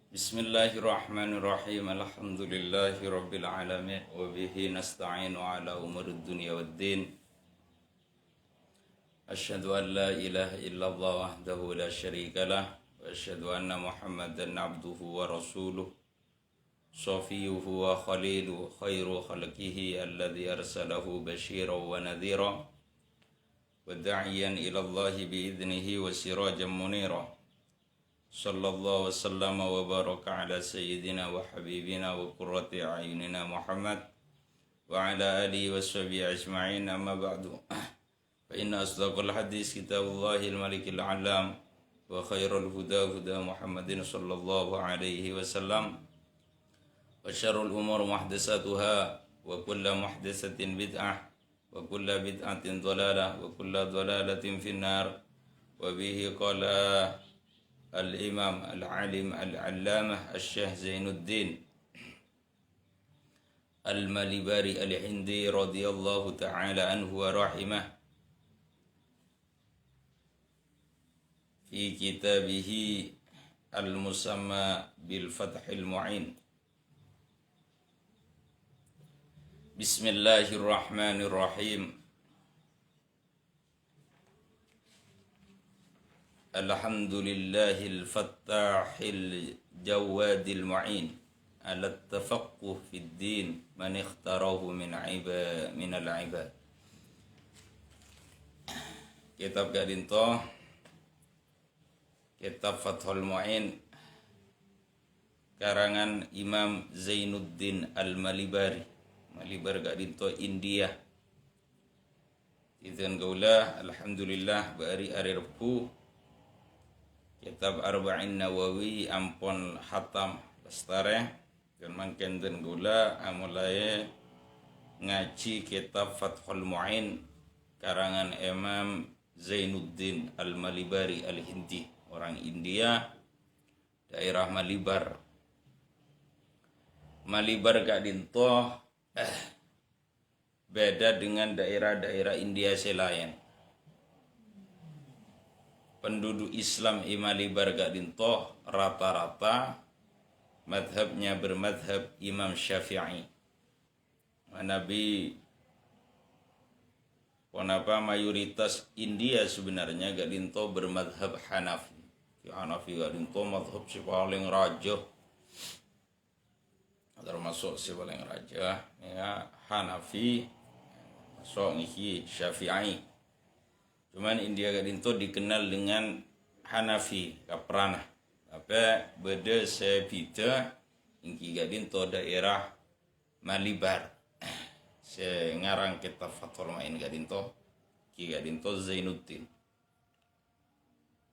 Bismillahirrahmanirrahim. Alhamdulillahi rabbil alamin wa bihi nasta'inu ala umurid dunya waddin. Asyhadu an la ilaha illallah wahdahu la syarika lah wa asyhadu anna Muhammadan abduhu wa rasuluh safiyuhu wa khaliluhu khairu khalqihi alladhi arsalahu basyiran wa nadhira wa da'iyan ila Allah bi idnihi wa sirajan munira. Sallallahu wasallam wa baraka ala sayyidina wa habibina wa qurrati a'yunina Muhammad wa ala alihi wa sahbihi ajma'in, amma ba'du. Fa inna asdaqal hadis kitabullahil malikil alam wa khairul huda huda Muhammadin sallallahu alaihi wasallam wa syarrul umur muhdatsatuha wa kullu muhdatsatin bid'ah wa kullu bid'atin dhalalah wa kullu dhalalatin finnar. Wa bihi qala Al-Imam Al-Alim Al-Allamah Al-Syekh Zainuddin Al-Malibari Al-Hindi radhiyallahu ta'ala anhu wa rahimah fi kitabihi Al-Musamma Bil-Fathil Mu'in. Bismillahirrahmanirrahim. Alhamdulillahil fattahil jawadil mu'in ala tafaqquh fid din man ikhtarahu minal ibad. Kitab gadinto Kitab Fathul Mu'in karangan Imam Zainuddin Al-Malibari. Malibar gadinto India. Izan gaula alhamdulillah bari arirku Kitab Arba'in Nawawi ampun hatam lestare dan mangken den gula amulai ngaji kitab Fathul Mu'in karangan Imam Zainuddin Al-Malibari Al-Hindi, orang India, daerah Malibar. Malibar gak dintoh beda dengan daerah-daerah India selain. Penduduk Islam Malibar gak dintoh rata-rata madhabnya bermadhab Imam Syafi'i. Nabi kenapa mayoritas India sebenarnya gak dintoh bermadhab Hanafi. Hanafi gak dintoh madhab si paling raja, termasuk si paling raja ya Hanafi, masuk ngiki Syafi'i. Cuman India gadinto dikenal dengan Hanafi kaprana. Apa beda sepita ingki gadinto daerah Malibar. Ngarang kitab Fathul Mu'in gadinto ki gadinto Zainuddin.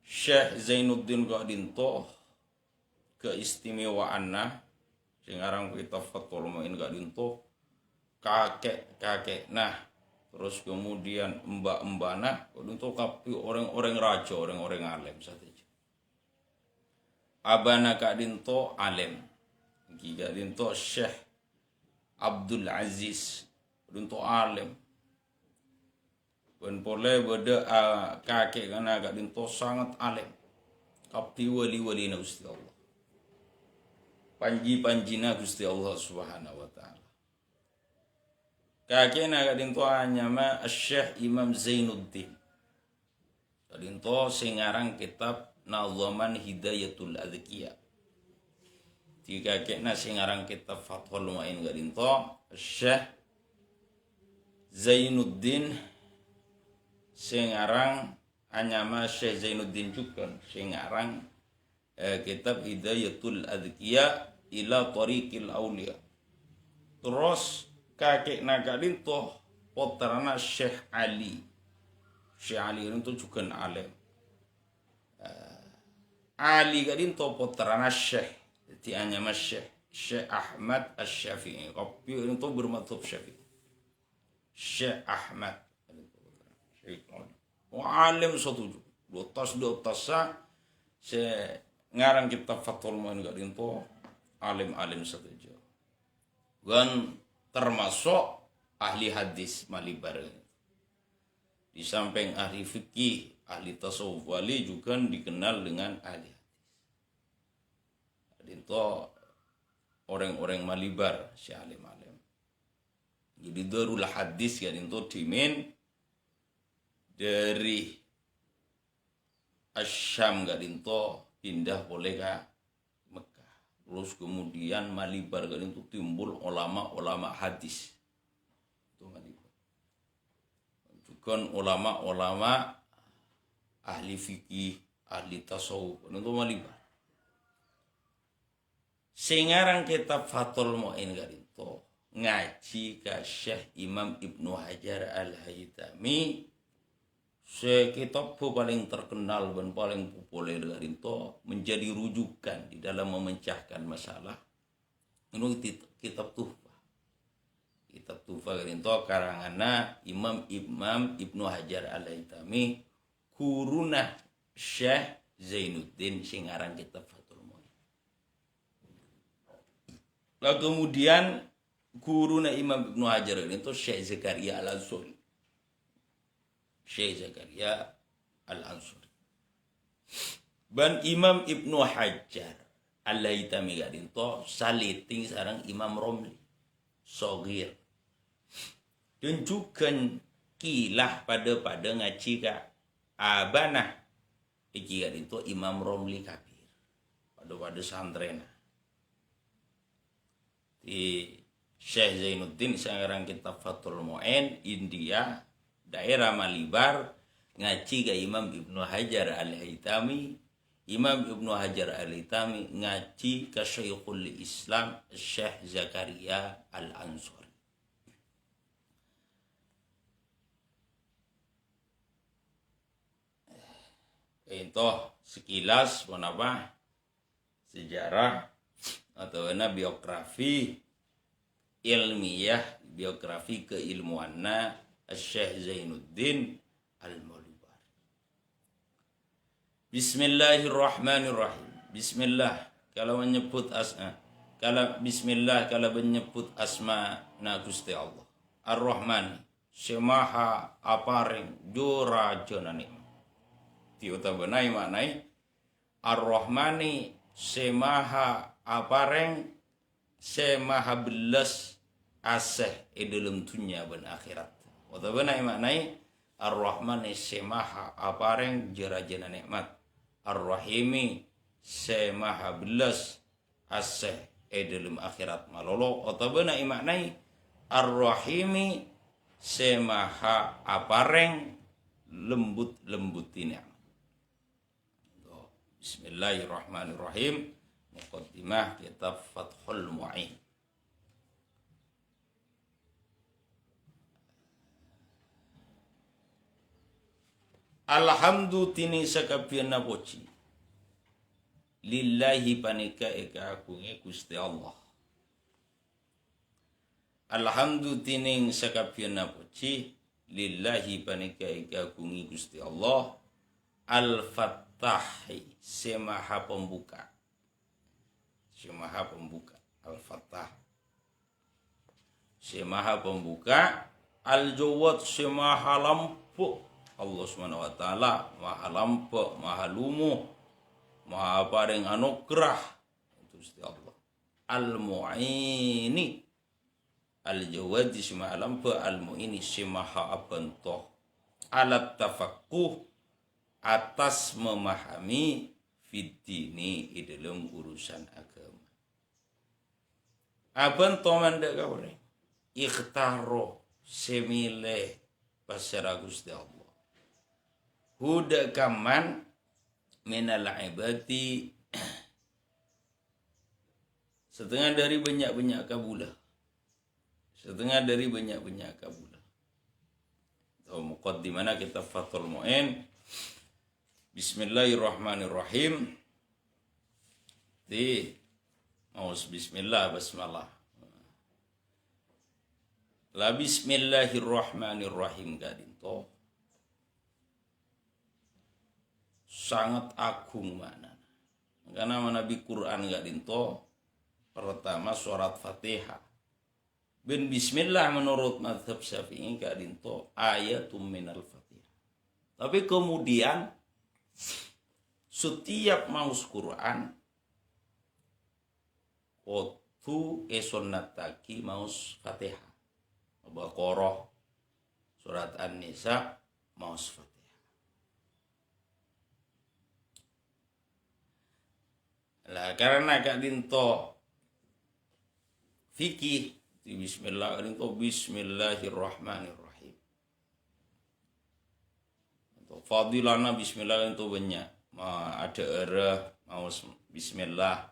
Syekh Zainuddin gadinto keistimewaanna ngarang kitab Fathul Mu'in gadinto kakek nah. Terus kemudian mbak-mbana untuk kapi orang-orang raja, orang-orang alim saja. Abana Kak Dinto alim. Kak Dinto Syekh Abdul Aziz Dinto alim. Dan boleh beda kakek karena Kak Dinto sangat alim. Kapi wali-wali na Gusti Allah. Panji-panjina Gusti Allah Subhanahu wa ta'ala. Kakekna kadinto anyama Syekh Imam Zainuddin. Kadinto singarang kitab Nazaman Hidayatul Adhkiya. Di kakekna singarang kitab Fathul Mu'in kadinto Syekh Zainuddin singarang anyama Syekh Zainuddin juga singarang kitab Hidayatul Adhkiya ila Tariqil Auliya. Terus kakek naga dinto potrana Syekh Ali. Syekh Ali itu juga alim. Ali gadinto potrana Syekh. Jadi hanya Syekh Ahmad Asy-Syafi'i. Kopi itu bermadhab Syafi'i. Syekh Ahmad. Alim satu. Dotas sa ngarang kitab Fathul Mu'in gadinto alim-alim satu. Dan termasuk ahli hadis Malibar. Di samping ahli fikih, ahli tasawuf wali juga dikenal dengan ahli hadis. Kadinto orang-orang malibar si alim-alim. Jadi darul hadis kadinto dimin dari Asyam kadinto pindah boleh ke Mekah. Terus kemudian malibar kadinto timbul ulama-ulama hadis. Itu malibar. Juga ulama-ulama ahli fikih, ahli tasawuf, itu malibar. Singarang kitab Fathul Mu'in kadinto ngaji ka Syekh Imam Ibnu Hajar Al-Haytami, kitab paling terkenal dan paling populer kadinto menjadi rujukan di dalam memecahkan masalah. Ini kitab Tuhfah. Kitab Tuhfah kadinto karangana Imam Ibnu Hajar Al-Haytami, guruna Syekh Zainuddin singarang kitab Fathul Mu'in. Lalu kemudian guruna Imam Ibnu Hajar itu Syekh Zakaria Al-Ansuri. Syekh Zakaria Al-Ansuri. Dan Imam Ibnu Hajar Al-Haytami kadinto saliting sareng Imam Romli Sogir. Dan juga kilah pada ngaji ka abanah iki kadinto Imam Romli Kabir. Pada santrena. Di Syekh Zainuddin sangarang kitab Fathul Mu'in India daerah Malibar ngaji ke Imam Ibnu Hajar Al-Haytami. Imam Ibnu Hajar Al-Haytami ngaji ke Syekhul Islam Syekh Zakaria Al-Ansuri. Itu sekilas apa sejarah atau biografi ilmiah, biografi keilmuanna Syekh Zainuddin Al-Malibari. Bismillahirrahmanirrahim. Bismillah kalau menyebut bismillah kalau menyebut asma na Gusti Allah. Ar-Rahman semaha aparing jura jonani. Diutabanai maknai Ar-Rahmani semaha apareng semaha belas aseh dalam dunia dan akhirat. Utabanai maknai Ar-Rahmani semaha apareng jerajana nikmat. Ar-Rahimi semaha belas aseh dalam akhirat malolo. Utabanai maknai Ar-Rahimi semaha apareng lembut-lembuti nikmat. Bismillahirrahmanirrahim. Muqaddimah kitab Fathul Mu'in. Alhamdu tini sakabiyana poci. Lillahi panika eka agunge Gusti Allah. Alhamdu tining sakabiyana poci. Lillahi panika eka agunge Gusti Allah. Al-Fattahi semaha pembuka. Semaha pembuka. Al-Fattah semaha pembuka. Al-Jawad semaha lampu. Allah Subhanahu wa taala maha lampu, maha lumuh, maha paring anugerah. Itu Gusti Allah. Al-Mu'ini Al-Jawad semaha lampu, Al-Mu'ini semaha abantoh. Alat tafaqquh atas memahami fitini dalam urusan agama. Aban tomanda kaure ikhtaro semile pasara Gusti Allah. Huda kaman minal ibati setengah dari banyak-banyak kabulah. Setengah dari banyak-banyak kabulah. Tahu muqaddimana kitab Fathul Mu'in. Bismillahirrahmanirrahim. Di maus bismillah basmalah. La bismillahirrahmanirrahim kadinto sangat agung makna. Karena Nabi Quran kadinto pertama surat Fatihah. Ben bismillah menurut mazhab Syafi'i kadinto ayatum minal Fatihah. Tapi kemudian setiap maus Quran potu sunnataki maus Fatihah. Baqarah, surat An-Nisa maus Fatihah. Lah karena kak dinto fikih Bismillahirrahmanirrahim. Untuk fadilana Bismillah itu banyak. Ada maus Bismillah,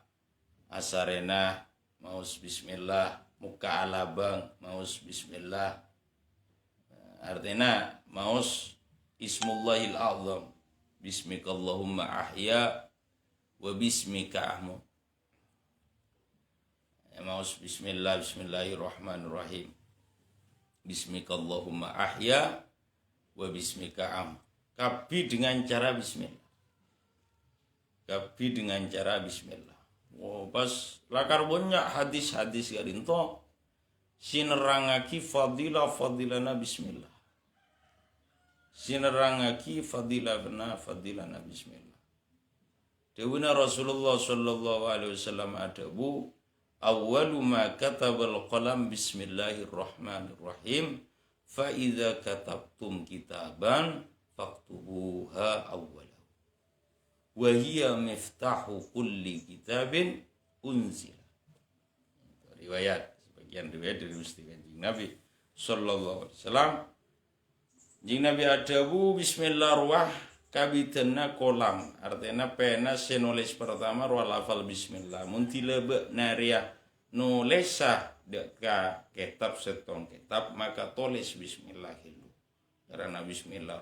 asarena maus Bismillah, muka alabang maus Bismillah. Artinya maus Ismullahil A'zam. Bismikallahumma ahya wa bismika ahmu. Maus Bismillah, Bismillahirrahmanirrahim. Bismikallahumma ahya wa bismika ahmu. Kabi dengan cara Bismillah. Kabi dengan cara Bismillah. Wow, pas lakar banyak hadis-hadis garinto sinerangaki fadilana Bismillah. Sinerangaki fadilana Bismillah. Dawuna Rasulullah sallallahu alaihi wasallam adabu awwalu ma katabal qalam bismillahirrahmanirrahim fa idza katabtum kitaban faktubuha awwalahu wa hiya miftahu kulli kitabin unzila. Riwayat, sebagian riwayat dari Muslim Nabi sallallahu alaihi wasallam. Jing Nabi adabu bismillahirrahmanirrahim kabitena kolam, artinya pena senulis pertama lafal bismillah muntilebe naria nulesa deka kitab setong kitab maka tulis bismillah itu karena bismillah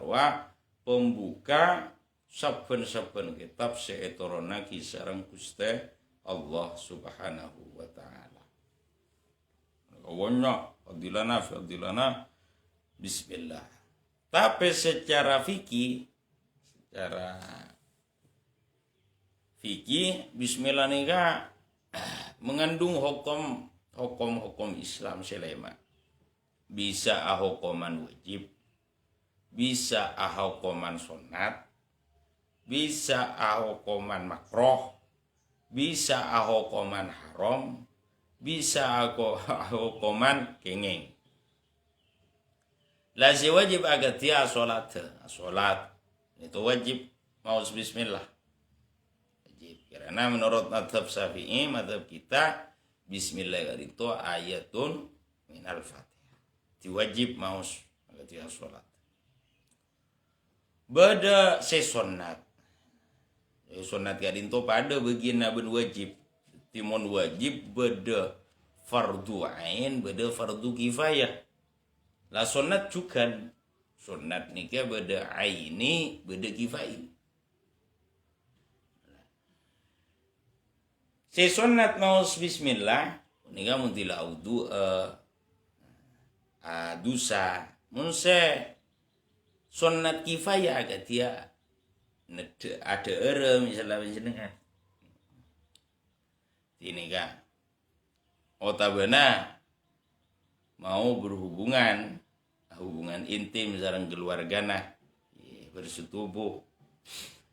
pembuka saben-saben kitab seetorona kisareng Gusti Allah subhanahu wa ta'ala. Kawannya fadilana bismillah. Tapi secara fikih Bismillah nika mengandung hukum Islam selema. Bisa hukuman wajib, bisa hukuman sunat, bisa hukuman makruh, bisa hukuman haram, bisa hukuman kenging. Lazim wajib agak dia salat itu wajib maus bismillah. Wajib. Karena menurut madhab Syafi'i, madhab kita, bismillah itu ayatun minal Fatihah. Diwajib maus ketika sholat. Beda sesonat. Sunat kadinto pada bagian naben wajib. Timon wajib beda fardu ain, beda fardu kifayah. Lah sunat juga. Sunat nikah beda aini, beda kifai. Si sunat maus bismillah, nikah muntila audu dosa. Munse sunat kifayah agak dia ada misalnya jenengan. Ini kan, otabana mau berhubungan intim sareng keluargana bersetubuh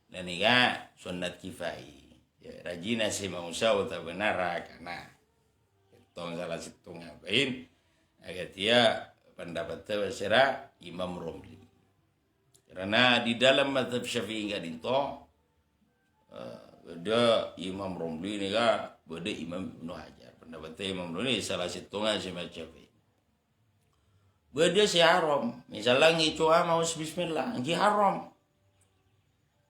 dan nikah sunat kifai ya rajina si mausa uta benara karena tong salah situ ngapain agak dia pendapat terserah Imam Romli karena di dalam mazhab Syafi'i gadinto beda Imam Romli nikah beda Imam Ibnu Hajar pendapat Imam Romli salah situ si Syafi'i. Beda si haram. Misalnya ngicoa maus bismillah, ngi haram.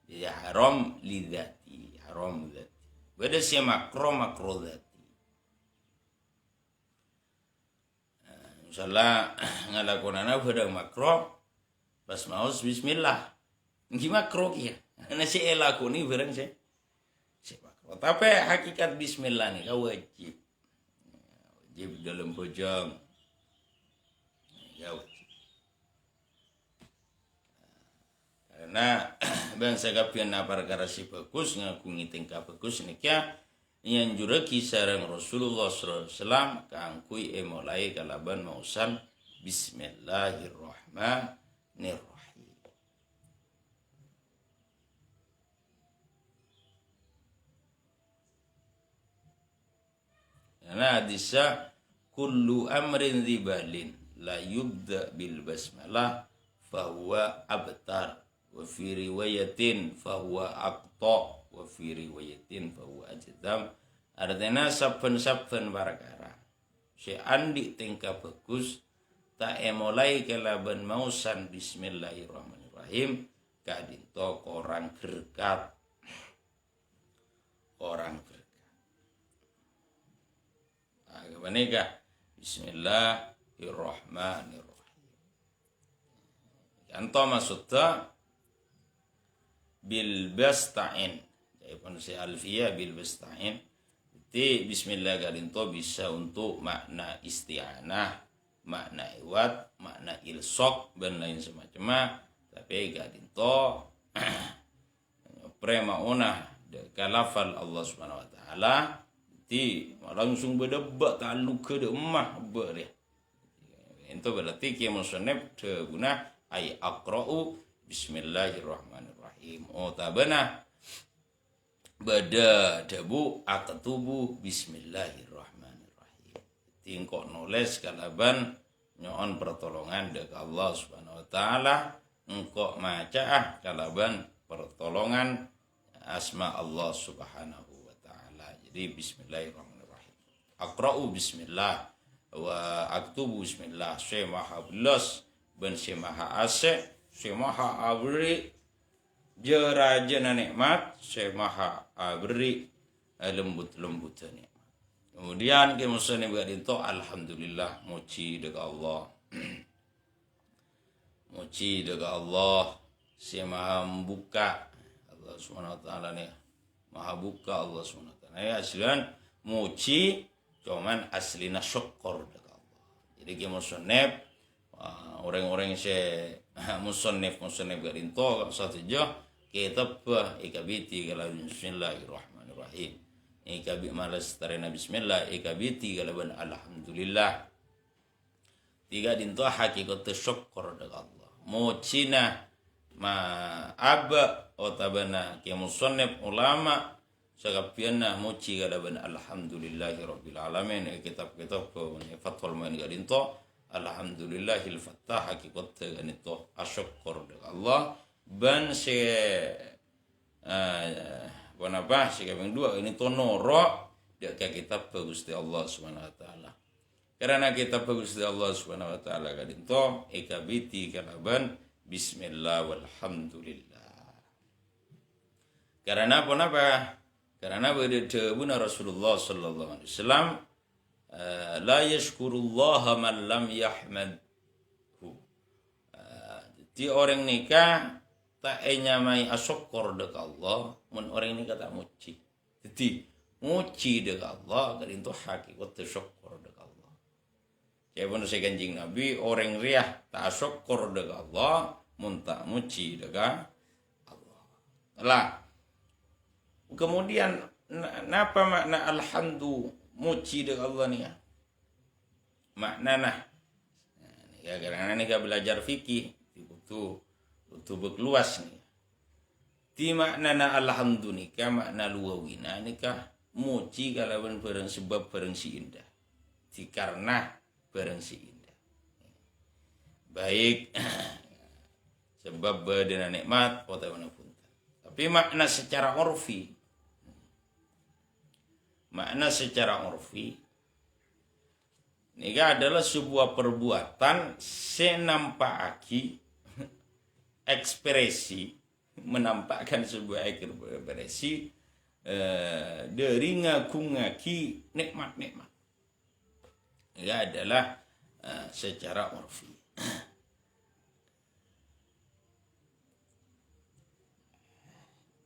Jadi haram lidati, haram lidati. Beda si makro dhati. Misalnya ngalakonana beda makro pas maus bismillah. Ngi makro kia. Ana si elakoni bareng si makro. Tapi hakikat bismillah nih wajib. Wajib dalam bojong. Ya wajib. Karena bangsa kapian perkara si bagus ngakungi tingkah bagus nikah yang juraki sareng Rasulullah sallallahu alaihi wasallam kaangkui mulai kalaban mausan bismillahirrahmanirrahim. Karena hadisnya kullu amrin dzibalin la yubda bil basmalah fahuwa abtar wa fi riwayatin fahuwa aqta wa fi riwayatin fahuwa ajdam. Artinya saben-saben perkara si andi tingkah bagus tak mulai kelaban mausan bismillahirrahmanirrahim kadinto orang berkat Kebanyakan bismillahirrahmanirrahim. Anto maksudnya bil basta'in. Jadi si alfiyah bil basta'in. Jadi bismillah kadinto bisa untuk makna isti'anah, makna iwat, makna ilsok dan lain semacamnya. Tapi kadinto premauna kalafal Allah Subhanahu wa taala ti langsung berdebak taluk ke emah ber dia. Itu berarti kia musannif guna ay aqra'u bismillahirrahmanirrahim. Oh tabana bada debu aktubu bismillahirrahmanirrahim. Tingkok nulis kalaban nyoon pertolongan dek Allah Subhanahu wa taala engkok maca kalaban pertolongan asma Allah Subhanahu wa taala. Jadi bismillahirrahmanirrahim. Aqra'u bismillah wa aktubu bismillah. Saya maha belas ben saya maha asih, saya maha abri jerajana nikmat, saya maha abri lembut-lembut nikmat. Kemudian kita musani berkata alhamdulillah muji dekat Allah. Muji dekat Allah, saya maha membuka Allah Subhanahu wa taala nih. Maha buka Allah Subhanahu wa taala. Ya aslian muji cuman aslina syukur dekat Allah. Jadi kita musannif orang-orang yang musannif garinto satu jah kitab ikabiti kalau bismillahirrahmanirrahim. Ikabi malas tarena bismillah ikabiti kalau alhamdulillah. Tiga dinto hakikat syukur dekat Allah. Mucina ma aba otabana kia musannif ulama sagapianna muci galaban alhamdulillahi rabbil alamin. Kitab-kitab fathul main gadinto alhamdulillahil fattah hakikat ganito asyukur dekat Allah ban se wanapa se kabeng dua ini tonoro dia kitab Gusti Allah Subhanahu wa taala. Karena kitab Gusti Allah Subhanahu wa taala gadinto ikabiti kalaban bismillah walhamdulillah. Karena apa? Karena berdebuna Rasulullah sallallahu alaihi wasallam la yashkurullaha man lam yahmadhu. Jadi orang nikah tak nyamai asyukur dekat Allah, mun orang nikah tak muji. Jadi muji dekat Allah gadinto hakikat syukur dekat Allah. Jadi pun saya kanjing Nabi orang riah tak syukur dekat Allah mun tak muji dekat Allah. Lah kemudian napa makna alhamdu muji dekat Allah ni? Maknana ya karena ni belajar fikih itu berkeluas ni. Ti maknana alhamdu ni makna luwawina ni muji kalawan barang sebab barang si indah. Ti karena barang si indah. Baik sebab badana nikmat potawana pun. Tapi makna secara urfi ini adalah sebuah perbuatan senampaki ekspresi menampakkan sebuah ekspresi dari ngaku-ngaki nikmat-nikmat. Ini adalah secara urfi.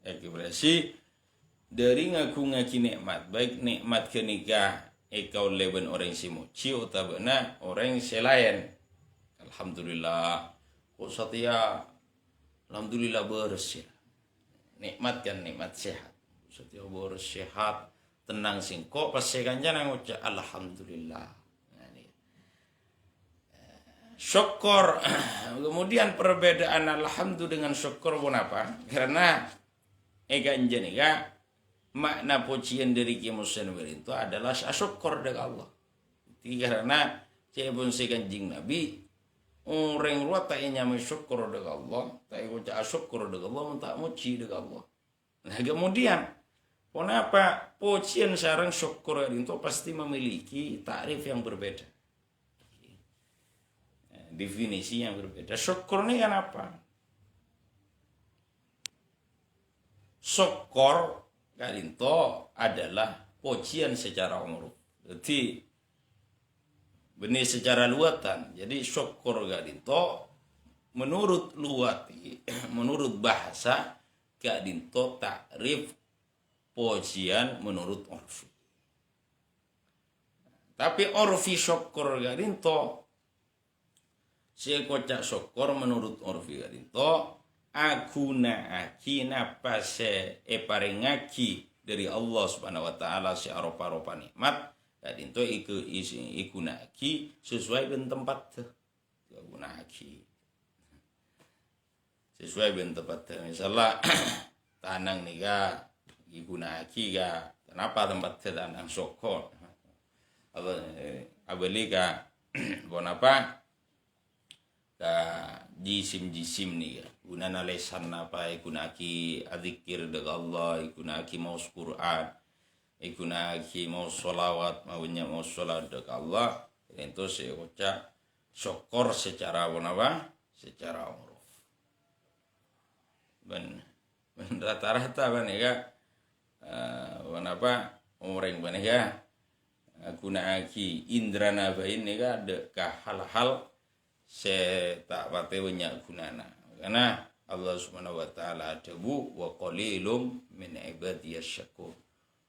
Ekspresi dari ngaku-ngaki nikmat, baik nikmat kenikah ekau leben orang si muci utabana orang selain. Alhamdulillah kok setia alhamdulillah bersih. Nikmat kan nikmat sehat. Setia bersih sehat, tenang singko pas sekanjana ngucap alhamdulillah. Syukur. Kemudian perbedaan alhamdulillah dengan syukur pun apa? Karena ega makna pujian dari Ki Musa itu adalah syukur dengan Allah. Karena saya pun si Kanjeng Nabi orang luar tak nyamai syukur dengan Allah, tak ucap syukur dengan Allah, tak muji dengan Allah. Nah kemudian kenapa pujian sarang syukur itu pasti memiliki takrif yang berbeda, definisi yang berbeda. Syukur ini kan apa? Syukur kalinto adalah pujian secara umum. Jadi benih secara luatan. Jadi syukur kalinto menurut luati, menurut bahasa kalinto takrif pujian menurut urfi. Tapi urfi syukur kalinto si kocak syukur menurut urfi kalinto aguna aki napase parengaki dari Allah Subhanahu wa taala si aropa-aropa nikmat dan itu ikuna aki sesuai dengan tempat aguna aki sesuai dengan tempat. Misalnya tanang nih ga ikuna aki ga kenapa tempat tanang syukur abeli ga bonapa ka jisim nih ga gunana lesan apa ikunaki adzikir dengan Allah, ikunaki mau Quran, ikunaki mau sholawat, maunya mau sholat dengan Allah. Itu saya ucap syukur secara apa? Secara uruf. Ben rata-rata ban ya apa orang ban ya gunaki indrana bain ya ada hal-hal saya tak pate banyak gunana. Karena Allah Subhanahu wa taala adabu wa qalilum min ibadiyasy syakur.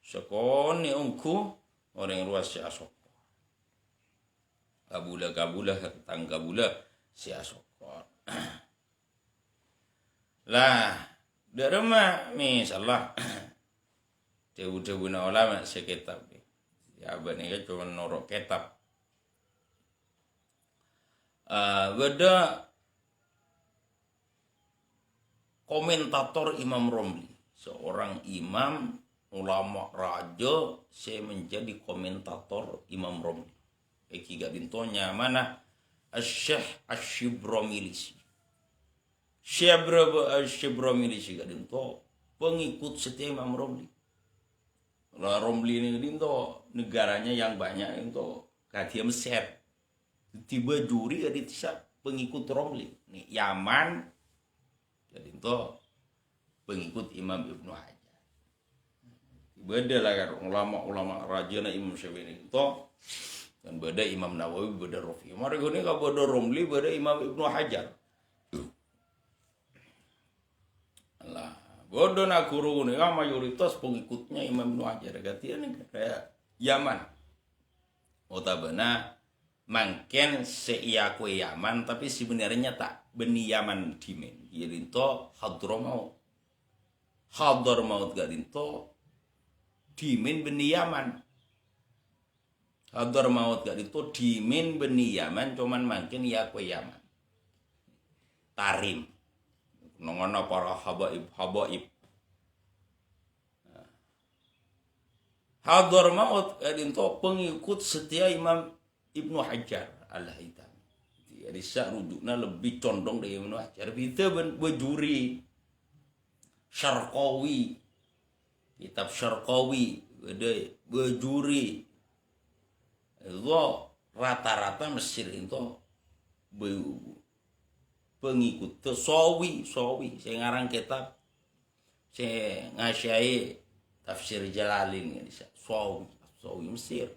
Syukur ni ungku orang luas si syukur. Kabula tang kabula si syukur. Lah, derema misalnya debu-debu na ulama sekitab. Ya bani cuma norok kitab. Beda komentator Imam Romli, seorang imam ulama raja, saya menjadi komentator Imam Romli. Eki gak bintonya mana Syekh Asy-Syibromilisi. Syekh Asy-Syibromilisi gak binto pengikut setia Imam Romli. Lah Romli ini binto negaranya yang banyak itu kadia Mesir. Tiba juri gak ditisa pengikut Romli. Nih Yaman jadi itu pengikut Imam Ibnu Hajar. Beda lah kan ulama raja na Imam Syafi'i itu dan beda Imam Nawawi beda Rafi. Mereka ini kalau beda Romli beda Imam Ibnu Hajar. Allah bodoh nak guru ini kan mayoritas pengikutnya Imam Ibnu Hajar. Gantian kayak Yaman. Otabana mungkin seiya kue Yaman tapi sebenarnya tak beni Yaman dimen. Jadi itu Hadramaut gak itu dimen beni Yaman. Hadramaut gak itu dimen beni Yaman cuman mungkin ya kue Yaman. Tarim. Nongono para habaib. Hadramaut gak itu pengikut setia Imam Ibnu Hajar al-Haytami. Jadi rujuknya lebih condong dari Ibnu Hajar. Kita bejuri Syarqawi, kitab Syarqawi, bejuri. Itu rata-rata Mesir itu pengikut Sawi. Saya ngarang kitab, saya ngasyai tafsir Jalalain. Sawi Mesir,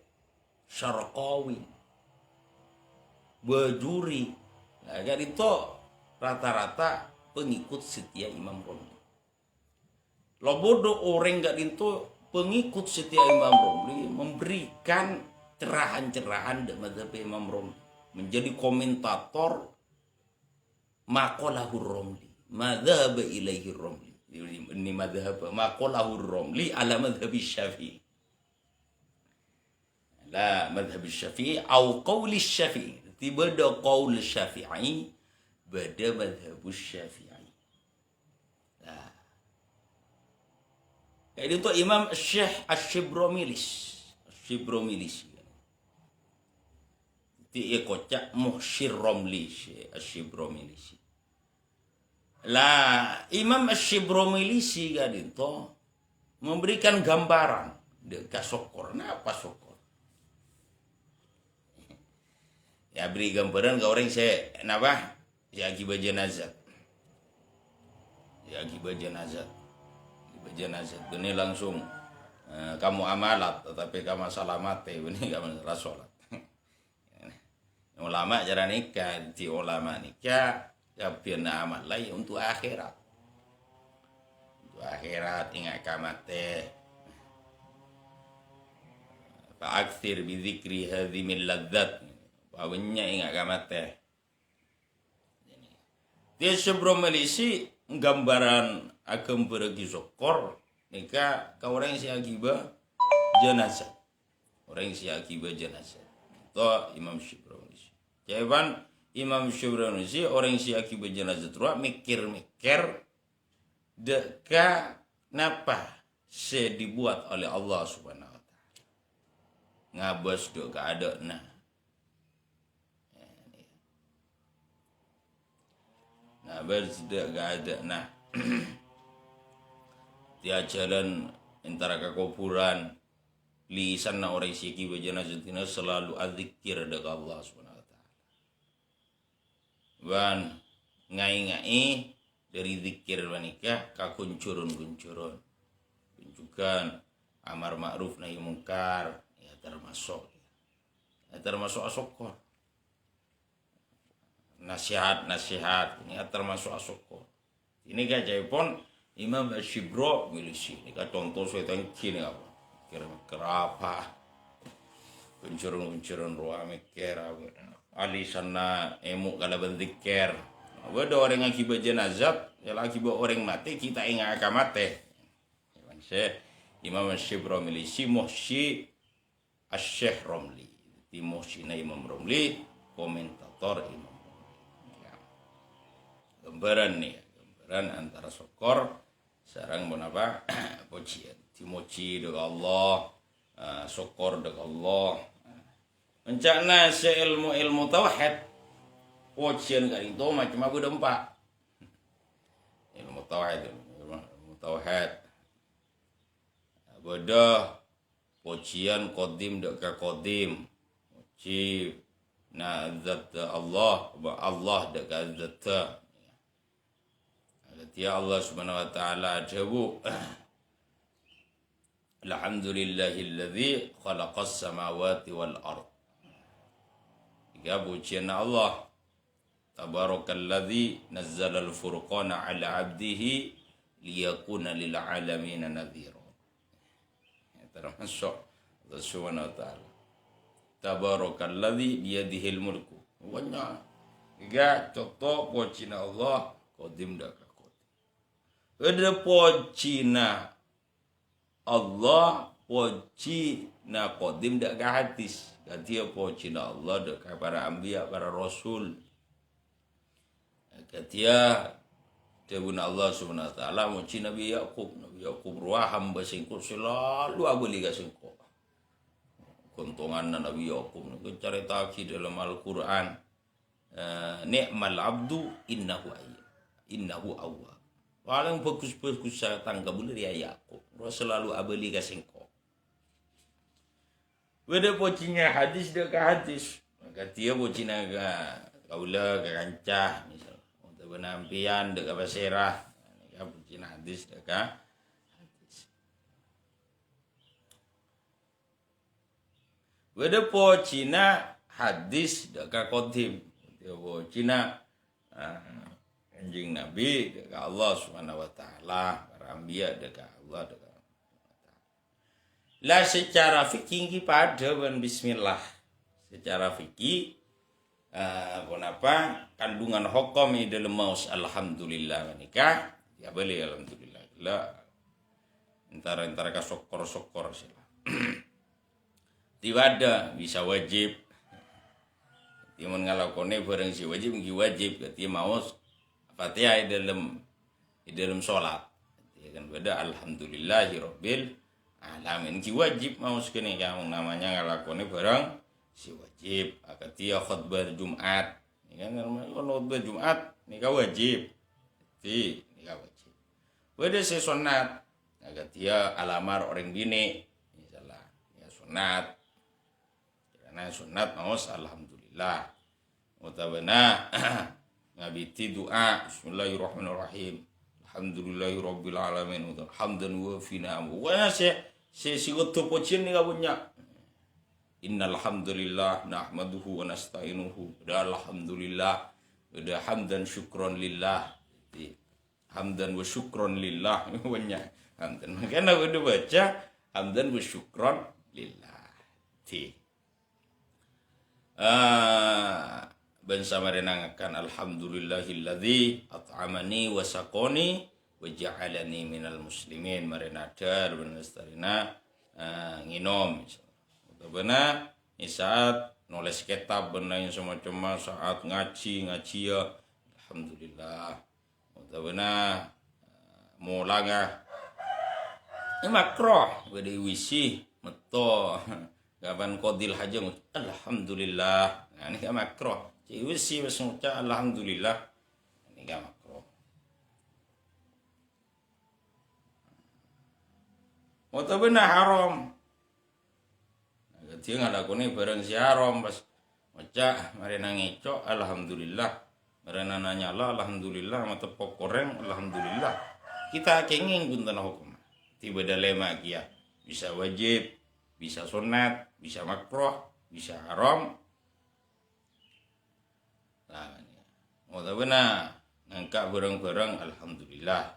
Syarqawi. Bejuri. Nah, jadi itu rata-rata pengikut setia Imam Romli. Lo bodoh orang gak itu pengikut setia Imam Romli memberikan cerahan-cerahan dari mazhab Imam Romli. Menjadi komentator maqalahur Romli. Madhab ilaihi Romli. Ini madhab maqalahur Romli ala madhab Syafi'i. La madhab Syafi'i atau qaul Syafi'i. Beda qaul Syafi'i, beda madhab Syafi'i. Nah, Kayak itu Imam Syekh Asyibromilis. Ti kocak Muhsyir Romli Asyibromilis. Lah Imam Asyibromilis kan itu memberikan gambaran dekat sokor. Apa sokor? Ya beri gambaran ke orang saya kenapa? Ya akibat jenazah. Ini langsung kamu amalat tetapi kamu salamat ini kamu rasolat. Ulama cara nikah di ulama nikah kabirna amal lain untuk akhirat. Ingat kamate. Fa'akthir bi dzikri hadhimil ladzat. Bawanya ingat kamate. Dia sebelum melisi gambaran akan pergi sokor nikah kau orang si akibat jenazah. Itu Imam Syibromi. Jawaban Imam Syibromi orang si akibat jenazah terus mikir deka napa se dibuat oleh Allah Subhanahu wa taala. Ngabas do keadaana. Ngabas do keadaana. Dia jalan antara kekuburan lisan orang si akibat jenazah tina selalu adzikir dekat Allah Subhanahu wa taala. Wan ngai dari zikir menikah kakuncurun kuncuran amar ma'ruf nahi mungkar ya termasuk asokor nasihat ya termasuk asokor ini kan pun Imam Syibro milisi ini kan contoh saya tangki apa kerapa kuncurun ruang mikir alisana emu kala berzikir. Ada orang akibat jenazah, ya akibat orang mati kita ingat akan mati. Imam Syibro milisi Muhsyir Asyikh Romli. Di Muhsyir Imam Romli, komentator Imam Romli. Ya. Gambaran antara sokor, sarang menapa pujian. Timoci dengan Allah, sokor dengan Allah. Mencakna ilmu tauhid. Pujian kan itu macam aku dempak. Ilmu tauhid. Bodoh pujian qadim dekat qadim. Puji zat Allah dekat zat. Ya Allah Subhanahu wa taala jabu. Alhamdulillahilladzi khalaqas samawati wal ard. Tiga pujian Allah. Tabarakalladzi nazzalal furqana ala 'abdihi liyakuna lil 'alamin nadhira. Termasuk Allah Subhanahu wa taala. Tabarakalladzi biyadihil mulku. Wanya. Tiga contoh pujian Allah qadim dak qadim. Ada pujian Allah pujian qadim dak hadis. Dia pujian Allah dak para anbiya para rasul. Katia Debuna Allah Subhanahu wa taala muci Nabi Yakub ruah hamba singko selalu abeli ka singko. Kontongan Nabi Yakub ku carita ki dalam Al-Qur'an ni'mal abdu innahu awwab. Paling fokus saya tangga bener ya Yakub. Selalu abeli ka singko. Wede pocinya hadis deka hadis. Katia pocina ka kaula ka kancah misal penampian dekat baserah ya pujian hadis dekat hadis. Wede po Cina hadis dekat qadim. Dia po Cina anjing Nabi dekat Allah Subhanahu wa taala, para anbiya dekat Allah dekat. Lah secara fikih pada bismillah. Secara fikih kenapa kandungan hukum di dalam maus alhamdulillah menikah ya boleh alhamdulillah lah antara sokor sila tiba ada bisa wajib dia mengalakone bareng si wajib ketika maus Fatihah di dalam sholat Ya kan beda alhamdulillahi rabbil alamin ki wajib mau sekene kamu namanya ngalakone barang si wajib akatia khutbah Jumat ya kan khutbah Jumat nika wajib ti nika wajib beda si sunat akatia alamar orang dini misalnya ya sunat karena sunat mau alhamdulillah mutabana ngabiti doa bismillahirrahmanirrahim alhamdulillahirabbil alamin hamdan wa fina wa si goto pocin ni kabunya innal hamdalillah nahmaduhu wa nasta'inuhu da alhamdulillah da hamdan syukron lillah hamdan wa syukron lillah punya hamdan makanya udah baca hamdan wa syukron lillah Bangsa merenangkan alhamdulillahilladzi at'amani wa saqoni wa ja'alani minal muslimin merenadar benastarina nginom benar saat nulis kitab benar yang semacam saat ngaji ya alhamdulillah benar mulanga ini makroh bade wisi meto kapan kodil haja alhamdulillah nah ini makroh wisi wis ngucap alhamdulillah ini makroh benar haram dia ngalakuni bareng si haram pas maca marina ngecok alhamdulillah marina nanyala alhamdulillah mata pokoreng alhamdulillah kita kenging punten hukum tiba dalema kia bisa wajib bisa sunat bisa makruh bisa haram nah mau benar ngangkat bareng-bareng alhamdulillah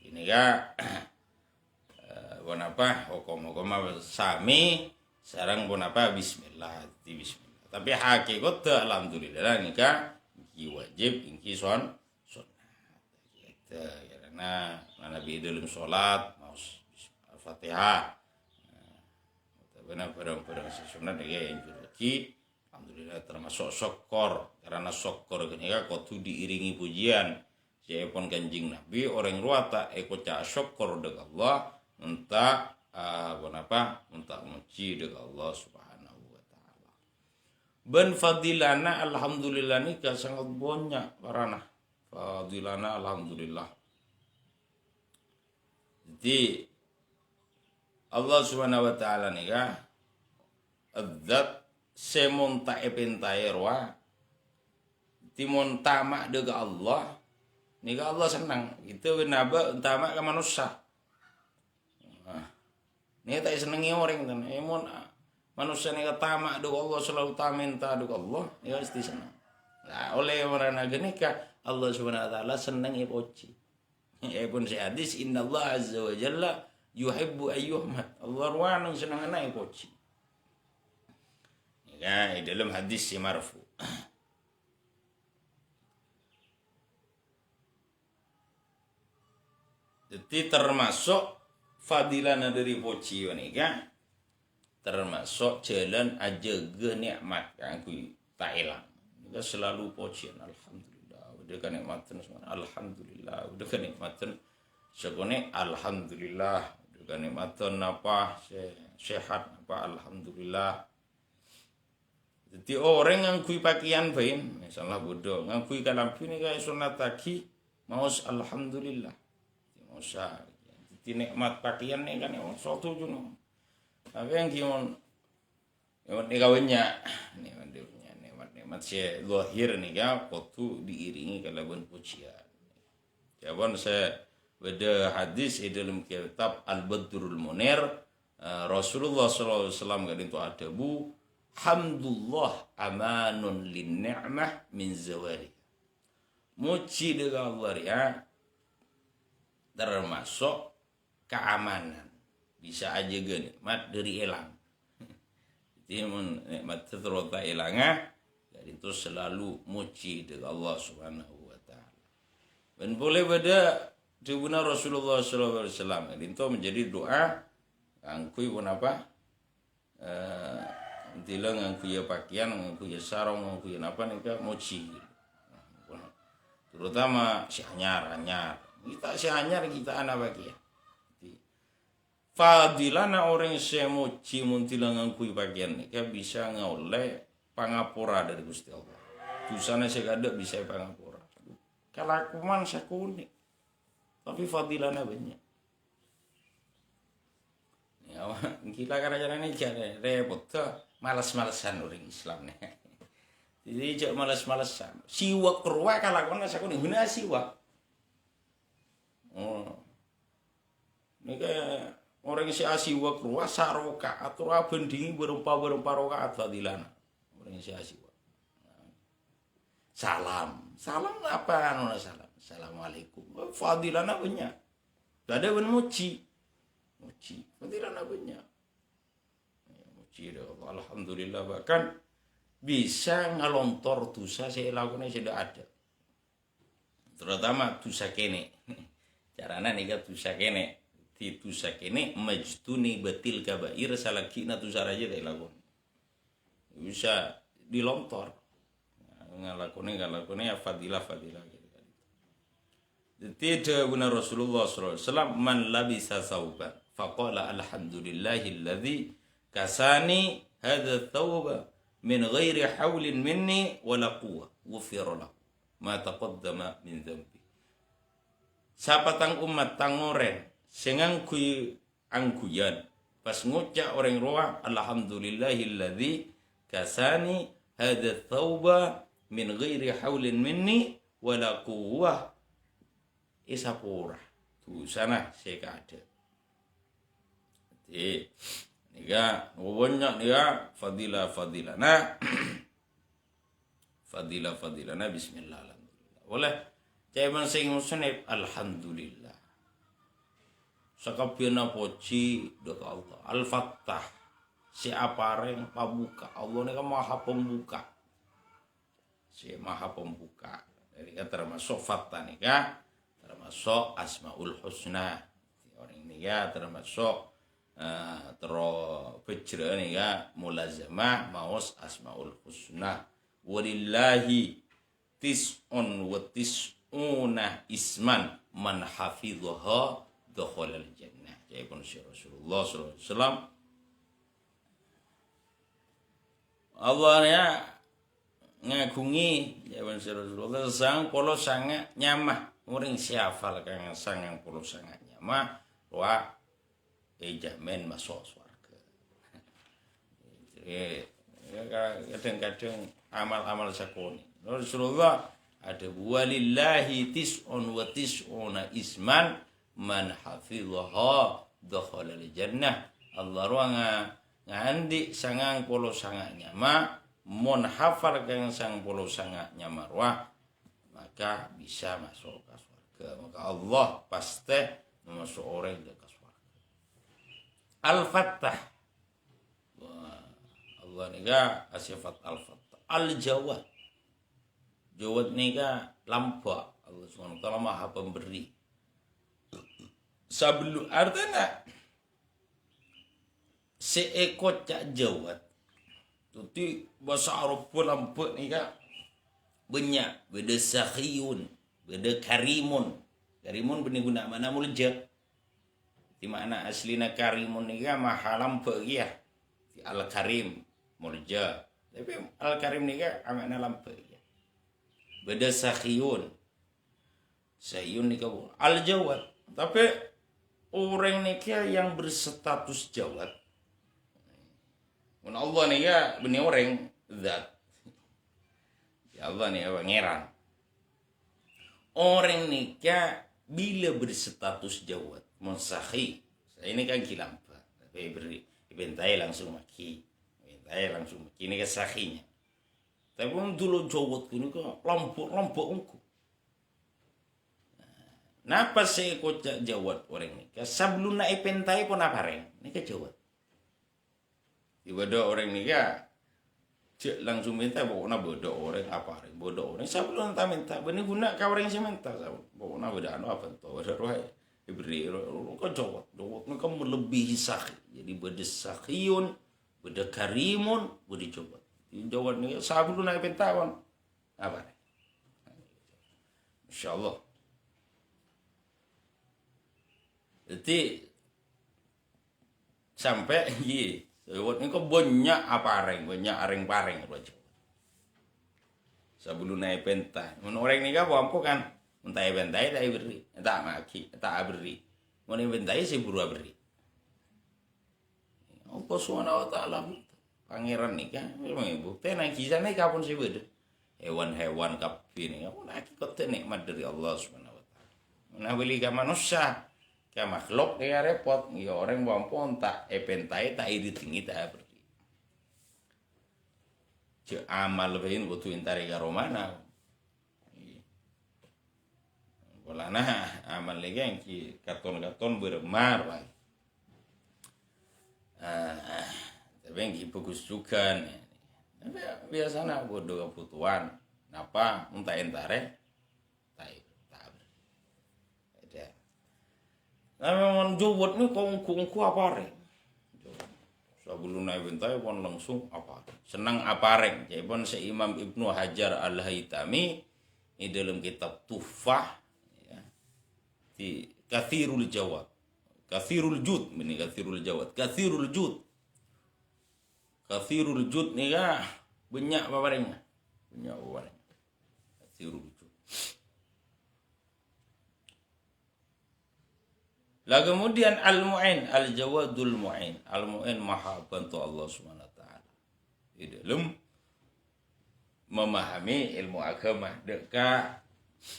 ini ya kenapa hukum sami sarang pun apa bismillah tapi hakikat alhamdulillah nikah wajib ingki sunat gitu karena nabi dalam salat mau al-fatihah benar barang-barang sunat yang wajib alhamdulillah termasuk syukur karena syukur ini kan kudu diiringi pujian siapun kanjing nabi orang ruata cak syukur dengan Allah entah untuk muji dengan Allah Subhanahu wa taala. Ben fadilana alhamdulillah ni sangat banyak parana. Fadilana alhamdulillah. Jadi Allah Subhanahu wa taala ni ka adzat semonta epentairwa timon tamak dengan Allah ni ka Allah senang. Itu kenapa tamak ke manusia. Ini tak senengi orang kan, emon manusia ni tamak do Allah selalu minta do Allah, ya pasti senang. Nah, oleh orang agama Allah Subhanahu wa taala senang ipoci. Pun si hadis innallaha azza wa jalla yuhibbu ayyuhmad. Allah ruanang senang ana ipoci. Ya, dalam hadis si marfu. Jadi termasuk fadilana dari poci wanika termasuk jalan aja ge nikmat yang kui tak hilang. Kita selalu pocian alhamdulillah. Udah kan nikmatan semua alhamdulillah. Udah kan nikmatan sekone alhamdulillah. Udah kan nikmatan apa sehat apa alhamdulillah. Jadi orang yang kui pakaian bain misalnya bodoh ngakui kalampi ni kayak sunat taki maus alhamdulillah. Mausa nikmat pakaian ni kan yang suatu juno. Tapi yang kion nikmat nikawnya nikmat si lahir ni kan waktu diiringi kalaban pujian. Jawaban saya beda hadis dalam kitab Al-Badrul Munir Rasulullah sallallahu alaihi wasallam kan itu ada bu hamdulillah amanun lin ni'mah min zawali. Muji dengan Allah ya termasuk keamanan bisa aja nikmat dari hilang. Jadi nikmat terus hilangnya jadi itu selalu muji dengan Allah Subhanahu wa taala. Dan boleh beda dibuna Rasulullah sallallahu alaihi wasallam itu menjadi doa angkui pun apa? Tilang angkui ya pakaian, angkui ya sarung, angkui ya apa nih muji. Terutama si anyar Kita seanyar kita anak bagia. Fadilana orang semoci muntilangan kui bagian ni kan bisa ngoleh pangapura dari Gusti Allah. Dosana segada bisa pangapura. Kalakuman sakuni. Tapi fadilana banyak. Ya, kita kadang-kadang ini repot tuh malas-malasan orang Islam nih. Jadi cak malas-malasan. Siwak keruak kalakuman sakuni guna siwak. Oh. Ini kayak orang si asiwa keruak saroka atau abendingi berempa rokaat fadilana. Orang si asiwa. Salam apa anu salam? Assalamualaikum. Fadilana banyak. Ada ben muci. Fadilana banyak. Muci dah. Alhamdulillah bahkan bisa ngalontor dosa saya lakukan sudah ada. Terutama dosa kene. Carana nih kan dosa kene. Di dosa kene majtuni batil kabair salakina dosa raja teh lakukan. Bisa dilontor. Ngalakunya ya fadilah gitu. Tidak guna Rasulullah SAW man labisa thawban faqala alhamdulillahilladzi kasani hadha thawba min ghairi hawlin minni wala quwwah ghufira lahu ma taqaddama min dhanbi. Sapa tang umat tangoren sengang kui angkuyan pas ngucap orang roa alhamdulillahilladzi kasani hadha thawba min ghairi hawlin minni wala quwwah isapura tu sana saya ada. Jadi nika banyak nika fadilah nah fadilah nah bismillah alhamdulillah boleh caiman sing musnib alhamdulillah sakapieuna poci doa Allah al-fattah si apareng pabuka Allah nika maha pembuka si maha pembuka dari termasuk fattah nika termasuk asmaul husna orang ini ya termasuk terpecera nih ya mulazamah maus asmaul husna walillahi tis'un wa tis'una isman man hafidhaha dakhalal jannah. Jadi pun Rasulullah SAW Allah ya ngagungi ya pun Rasulullah sang polo sangat nyamah orang siafal kang sangang puluh sangat nyamah wa jamin masuk surga. Jadi kadang-kadang amal-amal sakuni. Rasulullah ada walillahi tis'un wa tis'una isman man hafidhaha dakhalal jannah. Allah ruanga ngandi sangang puluh sangat nyama mun hafal kang sangang puluh sangat nyama maka bisa masuk ke surga. Maka Allah pasti memasuk orang ke surga. Al-Fattah. Allah nika asifat Al-Fattah. Al-Jawad. Jawad nika lampa. Allah SWT maha pemberi. Sablu artinya seekor cak jawad. Tuti bahasa Arab pun lampa nika banyak. Beda sakhiyun. Beda karimun. Karimun benih guna mana mulja. Di makna aslina karimun ni kan maha lampa ya. Al-Karim mulja. Tapi Al-Karim ni kan makna lampa ya. Beda sakhiyun. Sakhiyun ni kan Al-Jawad. Tapi orang ni kan yang berstatus jawad. Allah ni kan benih orang zat. Ya Allah ni pangeran. Orang nikah bila berstatus jawad mensakhi. Saya ini kan kilampa. Tapi beri bentai langsung maki. Ini kan sakhinya. Tapi dulu jawad ini kan lampu ungku. Napa saya kocak jawad orang nikah? Sebelum naik pentai pun apa reng? Ini kan jawad. Tiba-tiba orang nikah cek langsung minta pokoknya bodoh orang apa orang bodoh orang siapa lu minta benih guna kau orang yang minta pokoknya beda anu apa tuh beda roh diberi kau jawab kau melebihi sakhi jadi beda sakhiyun beda karimun beda jawab nih siapa lu naik pentawan apa Insya Allah Jadi sampai iki sewot niku banyak apareng, banyak areng-pareng rojo. Sebelum naik pentai, mun orang nika wampu kan mentai pentai tak beri, tak maki, tak beri. Mun pentai si buru beri. Apa subhanahu wa ta'ala pangeran nika memang bukti nang kisah nika pun sih beda. Hewan-hewan kabeh nika pun hakikat nikmat dari Allah subhanahu wa ta'ala. Nah beli ka manusia ka makhluk ya repot, ya orang wampu tak pentai tak iri tinggi tak beri. Cek amal bain butuh intari karo mana. Bolana amal lagi yang ki katon-katon bermar wae. Tapi yang ki bagus juga nih. Tapi biasanya bodoh kebutuhan. Napa muntah entare tak. Ada. Nah memang jobot nih kongku apa re? Sebelum naik bentai pun langsung apa? Senang apareng. Jadi pun Imam Ibnu Hajar Al-Haytami di dalam kitab Tuhfah ya, di Kathirul Jawad. Kathirul Jud, ini Kathirul Jawad. Kathirul Jud. Kathirul Jud nih ya banyak aparengnya. Banyak apareng. Kathirul Jud. Lah kemudian Al-Mu'in, Al-Jawadul Mu'in. Al-Mu'in maha bantu Allah Subhanahu wa taala. Di dalam memahami ilmu agama dekat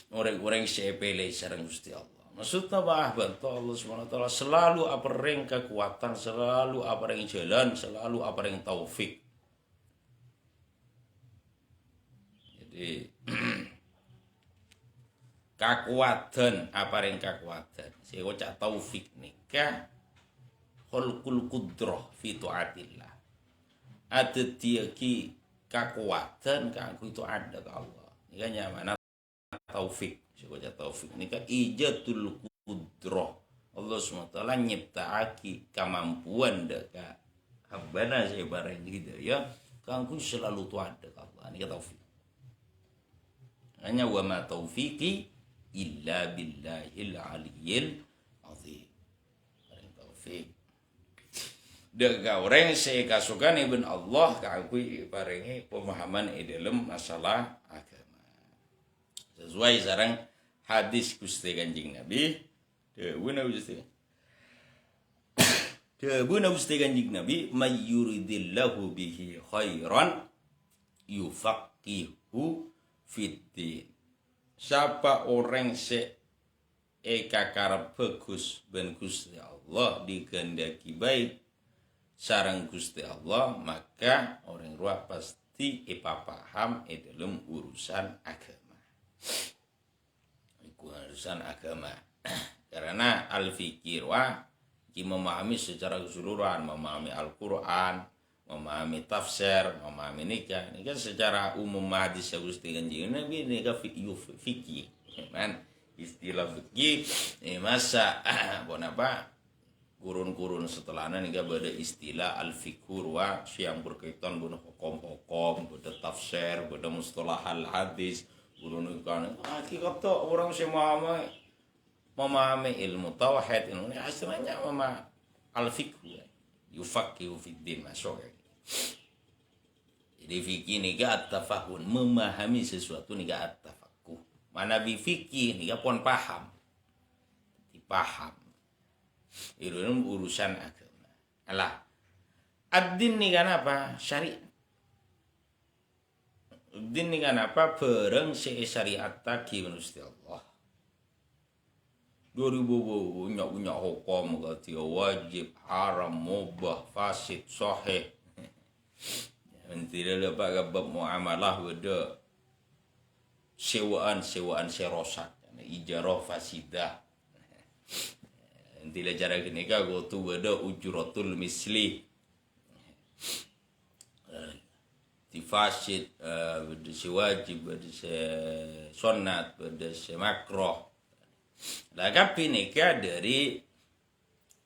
orang-orang sepele sareng Gusti Allah. Maksudnya maha bantu Allah Subhanahu wa taala selalu apareng kekuatan, selalu apareng jalan, selalu apareng taufik. Jadi kakuatan apareng kakuatan si wacak taufik nikah khulqul qudrah fi taatillah ada tiaki kakuatan kanggo itu ada ke Allah nikah mana taufik si wacak taufik nikah ijatul qudrah Allah SWT nyiptaaki kemampuan deka habana si bareng gitu ya kanggo selalu tu ada ke Allah nikah taufik hanya wa ma taufiqi illa billahil aliyyil azim. Paling taufik. Dega orang saya kasukan ibn Allah kakui paringi pemahaman dalam masalah agama. Sesuai sareng hadis Gusti Kanjeng Nabi, deuna Gusti Kanjeng Nabi may yuridillahu bihi khairan yufaqihu fiddin. Siapa orang karep bagus ben Gusti Allah digandaki baik sareng Gusti Allah maka orang ruah pasti paham dalam urusan agama. Urusan agama. Karena al-fikir memahami secara keseluruhan, memahami Al-Qur'an, memahami tafsir, memahami nikah secara umum hadis Gusti Kanjeng Nabi nikah fikih kan istilah fikih masa apa kurun-kurun setelahnya nikah pada istilah al-fikur yang berkaitan dengan hukum-hukum pada tafsir pada mustalah al-hadis kurun kan hakikat orang memahami ilmu tauhid ini hasilnya memang al-fikur yufaqihu fiddin masuk. Jadi fikih niga at-tafahun memahami sesuatu niga at-tafaqquh. Mana bi fikih niga pun paham. Dipaham. Itu urusan agama. Alah. Ad-din niga apa? Syariat. Ad-din niga apa? Bareng syariat tadi Gusti Allah. 2000 punya hukum kata wajib, haram, mubah, fasid, sahih. Tidak dapat bab muamalah beda sewaan serosak ijarah fasidah tidak cara gini ka go tu beda ujuratul misli tifasid beda wajib beda sunnat beda makruh lah kapi nikah dari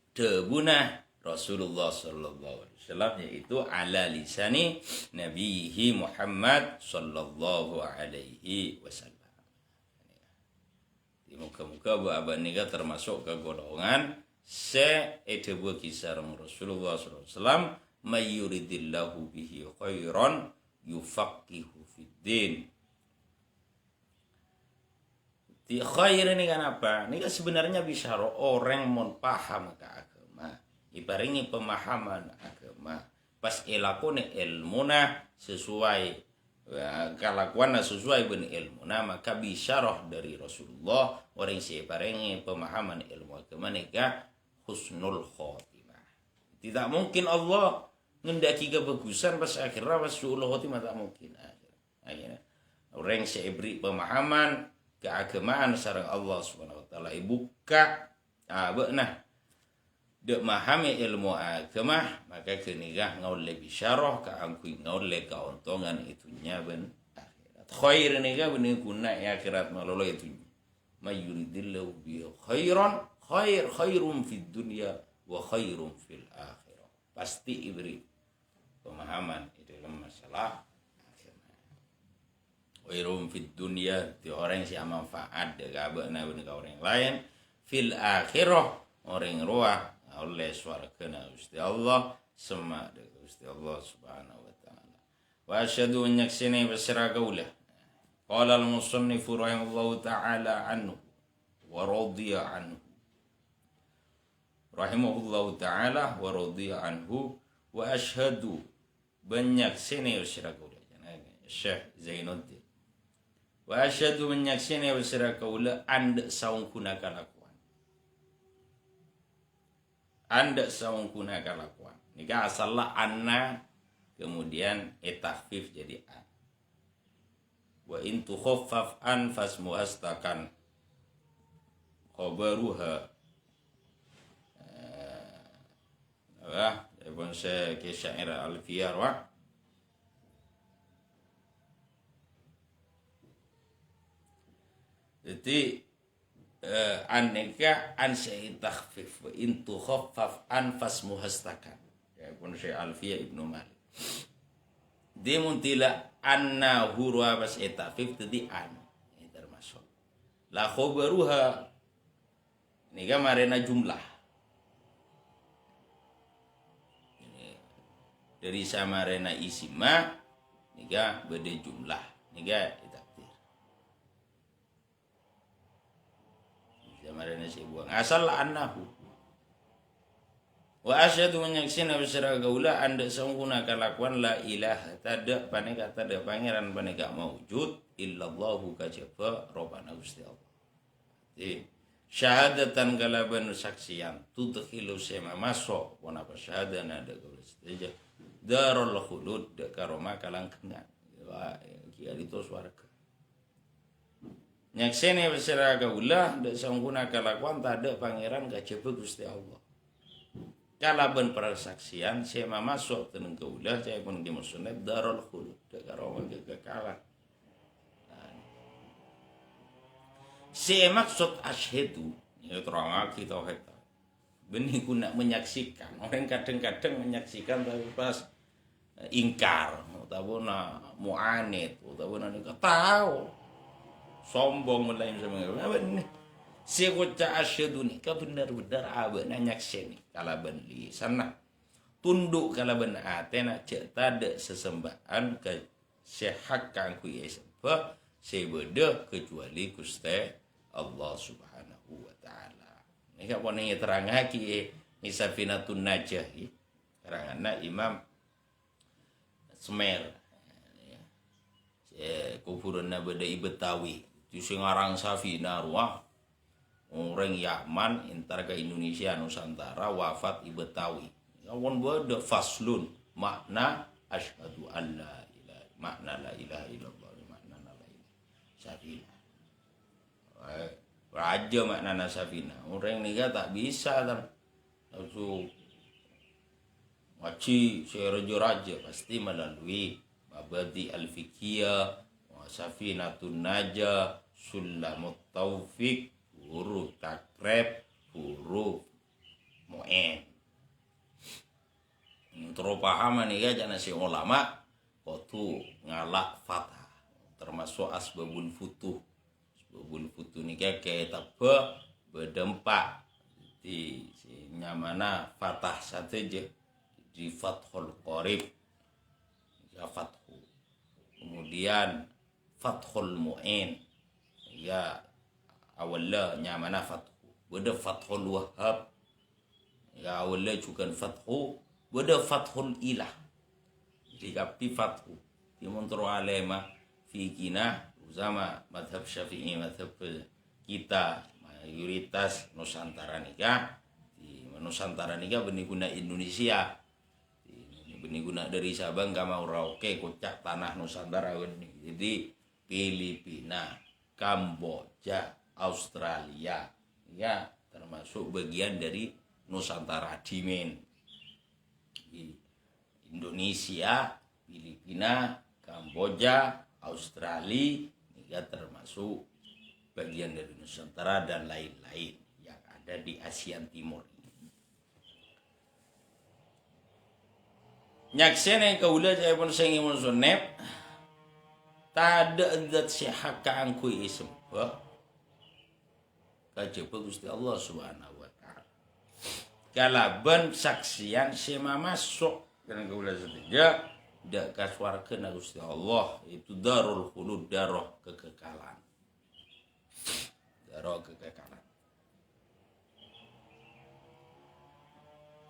debuna Rasulullah sallallahu alaihi wasallam yaitu ala lisani nabihi Muhammad sallallahu alaihi wasallam. Di muka-muka abah nikah termasuk ke golongan se edebo kisarang Rasulullah sallallahu alaihi wasallam mayyuridillahu bihi khairan yufaqihu fiddin. Di khair ini kan apa? Ini kan sebenarnya bisa orang mau paham ke agama, ibaringi pemahaman agama. Pas elakone ilmuna sesuai kelakuan sesuai dengan ilmuna, maka bisyarah dari Rasulullah orang yang ibaringi pemahaman ilmu agama nika husnul khotimah. Tidak mungkin Allah ngendaki kebagusan pas akhirnya pas suul khotimah, tak mungkin. Akhirnya orang yang beri pemahaman keagamaan sareng Allah Subhanahu wa taala ibuka beunah dek memahami ilmu agama, maka kenigah ngaul lebih syarah ka angkui ngaul le keuntungan itunya ben akhirat. Khair niga ben guna ya akhirat malolo itu. Mayyuridillahu bi khairan khairum fid dunya wa khairum fil akhirah. Pasti ibri pemahaman itu dalam masalah khairum fid dunya di orang yang manfaat dek abeuna ben ka orang lain, fil akhirah orang ruah oleh swargana Gusti Allah sama dengan Gusti Allah Subhanahu wa taala. Wa asyhadu an yaksini basra qaulah. Qala al-musannif rahimahullahu taala anhu wa radiya anhu. Rahimahullahu taala wa radiya anhu wa asyhadu banyak sini basra qaulah. Syekh Zainuddin. Wa asyhadu an yaksini basra qaulah and saung kunakala anda saungkuna kalakuan. Nika asalnya anna kemudian etahfif jadi an. Wa in tukhaffaf an fasmu astakan khabaruha. Ibn saya ke syair al-fiyar wa jadi aneka an syai takhfif wa in tukhaffaf anfas muhastakan ya pun Syekh Alfiyah Ibnu Malik dia muntila anna hurwa bas takhfif tadi an ini termasuk la khabaruha ini kan marena jumlah ini dari samarena isima ini kan beda jumlah ini kan marina si buang asal annahu wa asyhadu menyaksina bisra gaula anda sangkuna kalakuan la ilaha tada paneka tada pangeran paneka maujud illallahu kajaba robbana Gusti Allah. Jadi syahadatan kalaban saksian tudkhilu sema masuk wana syahadana ada gaula saja darul khulud karoma kalangkengan wa kieu itu swarga. Nyaksene besera kaulah da sangguna kalakuan tade pangeran kajaba Gusti Allah. Kalaban persaksian saya masuk teneng kaulah saya pun ge maksudna darul khulud da karawan kekekalan. Si maksud asyhadu ya terang kita eta. Benih guna menyaksikan. Orang kadang-kadang menyaksikan tapi pas ingkar utawa muanid utawa nika tahu sombong melain sama apa ini si kocak asyhadu ni ka benar-benar abeuna nyakseni kalaban lisanna tunduk kalaban atena cek tade sesembahan ke sehak kangku yesba sebeda kecuali Gusti Allah Subhanahu wa taala. Ini ka pon terangake ni Safinatun Najah karanganna Imam Semer kufuranna bedai Betawi di Singarang Safina ruah orang Yaman entar ke Indonesia Nusantara wafat di Betawi. Kawan beda faslun makna asyhadu an la ilaha makna la ilaha illallah makna la ilaha Safina. Raja makna Safina. Orang ni tak bisa kan. Langsung ngaji raja pasti melalui mabadi al-fiqhiyah Safinatun Najah, Sulamut Taufik, huruf takrib, huruf mu'en. Terus paham nih ya jangan si ulama kotu ngalak fathah termasuk asbabul futuh. Asbabul futuh nih kayak tebe berdempak di nyamana fatah satu aja di fathul qarib ya fathu, kemudian fathul mu'in ya awalnya nyamana fathu, beda fathul wahhab ya awalnya juga fathu, beda fathul ilah. Jadi kapi fathu di montro alema fikina sama madhab syafi'i, madhab kita mayoritas Nusantara nikah di Nusantara nikah beniguna Indonesia beniguna dari Sabang ke Merauke kocak tanah Nusantara ini. Jadi Filipina, Kamboja, Australia ya termasuk bagian dari Nusantara Dimen. Indonesia, Filipina, Kamboja, Australia ya termasuk bagian dari Nusantara dan lain-lain yang ada di ASEAN Timur. Nyaksene kaula saya pun sengi mun sunep tada zat syahaka angku isem kajaba Gusti Allah Subhanahu wa taala. Kalaban saksian sema masuk kana kaula setia dak kaswarkeun Gusti Allah itu darul khulud, darah kekekalan. Darah kekekalan.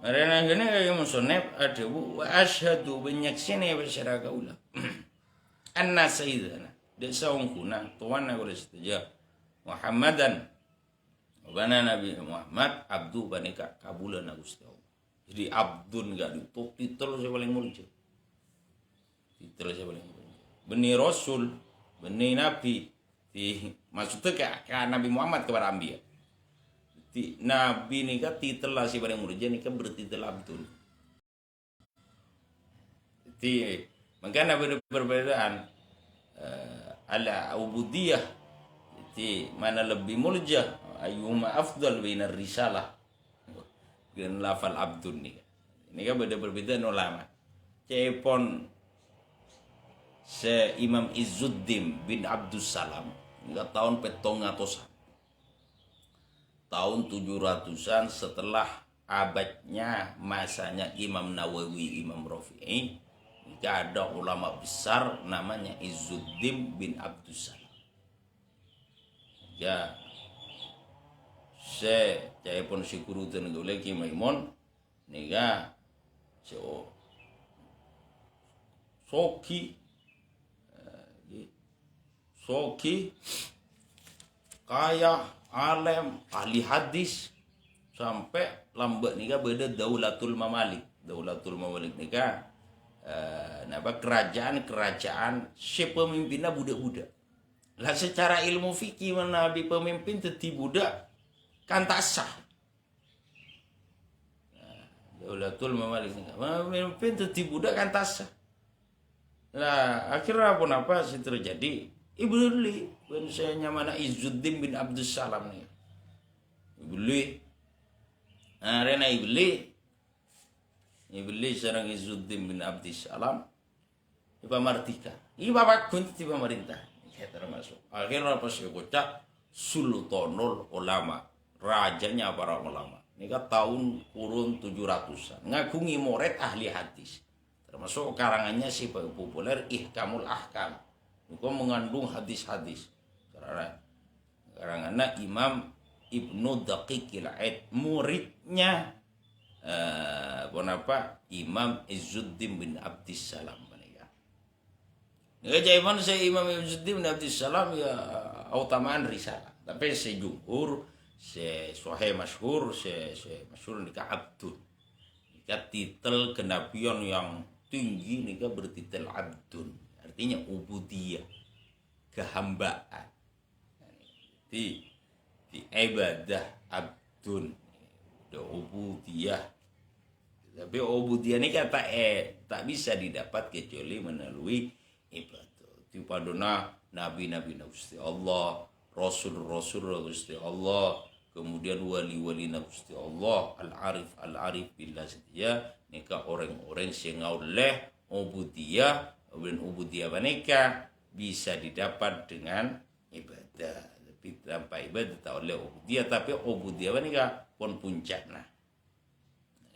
Marana gini kayak musonep ada bu wa asyhadu banyaksine bersara kaula. Anna sayyidana de saungkuna tuan aku setuju Muhammadan bana Nabi Muhammad abdu banika kabulan Gusti Allah. Jadi abdun enggak ditutup titel saya paling mulia. Titel saya paling mulia. Beni rasul, beni nabi, maksudnya ke Nabi Muhammad kepada Ambiya. Nabi nikah titel lah si paling mulia nikah bertitel abdul. Jadi makanya ada perbedaan ala ubudiyah. Jadi mana lebih mulia ayyuma afdal bainar risalah dengan lafal abdul nih. Ini kan beda perbedaan ulama. Cepon se Imam Izzuddin bin Abdus Salam hingga tahun 700-an. Tahun 700-an setelah abadnya masanya Imam Nawawi, Imam Rafi'i, ada ulama besar namanya Izzuddin bin Abdus Salam. Ya, saya pun si guru dan gule ki Maimun, nika Soki kaya alim ahli hadis sampai lambat nika beda Daulatul Mamalik. Daulatul Mamalik nika kerajaan si pemimpinnya budak-budak. Lah secara ilmu fikih mana di pemimpin teti budak kan tak sah. Daulatul Mamalik nika pemimpin teti budak kan tak sah. Lah akhirnya apa sih terjadi? Ibli pun saya nyamana Izzuddin bin Abdus Salam nih. Ibli, rena Ibli sarang Izzuddin bin Abdus Salam, iba martika, iba kunci tiba pemerintah, termasuk. Akhirnya pas kocak Sultanul Ulama, rajanya para ulama. Ini kan tahun kurun 700-an, ngagungi murid ahli hadis, termasuk karangannya si populer Ihkamul Ahkam. Itu mengandung hadis-hadis. Karangannya Imam Ibnu Daqiqil Aid, muridnya Imam Izzuddin bin Abdus Salam. Keajaiban saya Imam Izzuddin bin Abdus Salam ya utamaan risalah. Tapi saya jumhur, saya sahih masyhur, saya masyhur nikah abdun. Nikah titel kenabian yang tinggi nikah bertitel abdun. Artinya ubudiyah, kehambaan. Di ibadah abdun, ubudiyah. Tapi ubudiyah ini kata tak bisa didapat kecuali melalui ibadah. Di padona nabi-nabi Gusti Allah, rasul-rasul Gusti Allah, kemudian wali-wali Gusti Allah, al-arif billah setia. Nikah orang-orang sing oleh ubudiyah. Dan ubudiyah mereka bisa didapat dengan ibadah. Tapi tanpa ibadah tak oleh ubudiyah. Tapi ubudiyah mereka pun puncakna.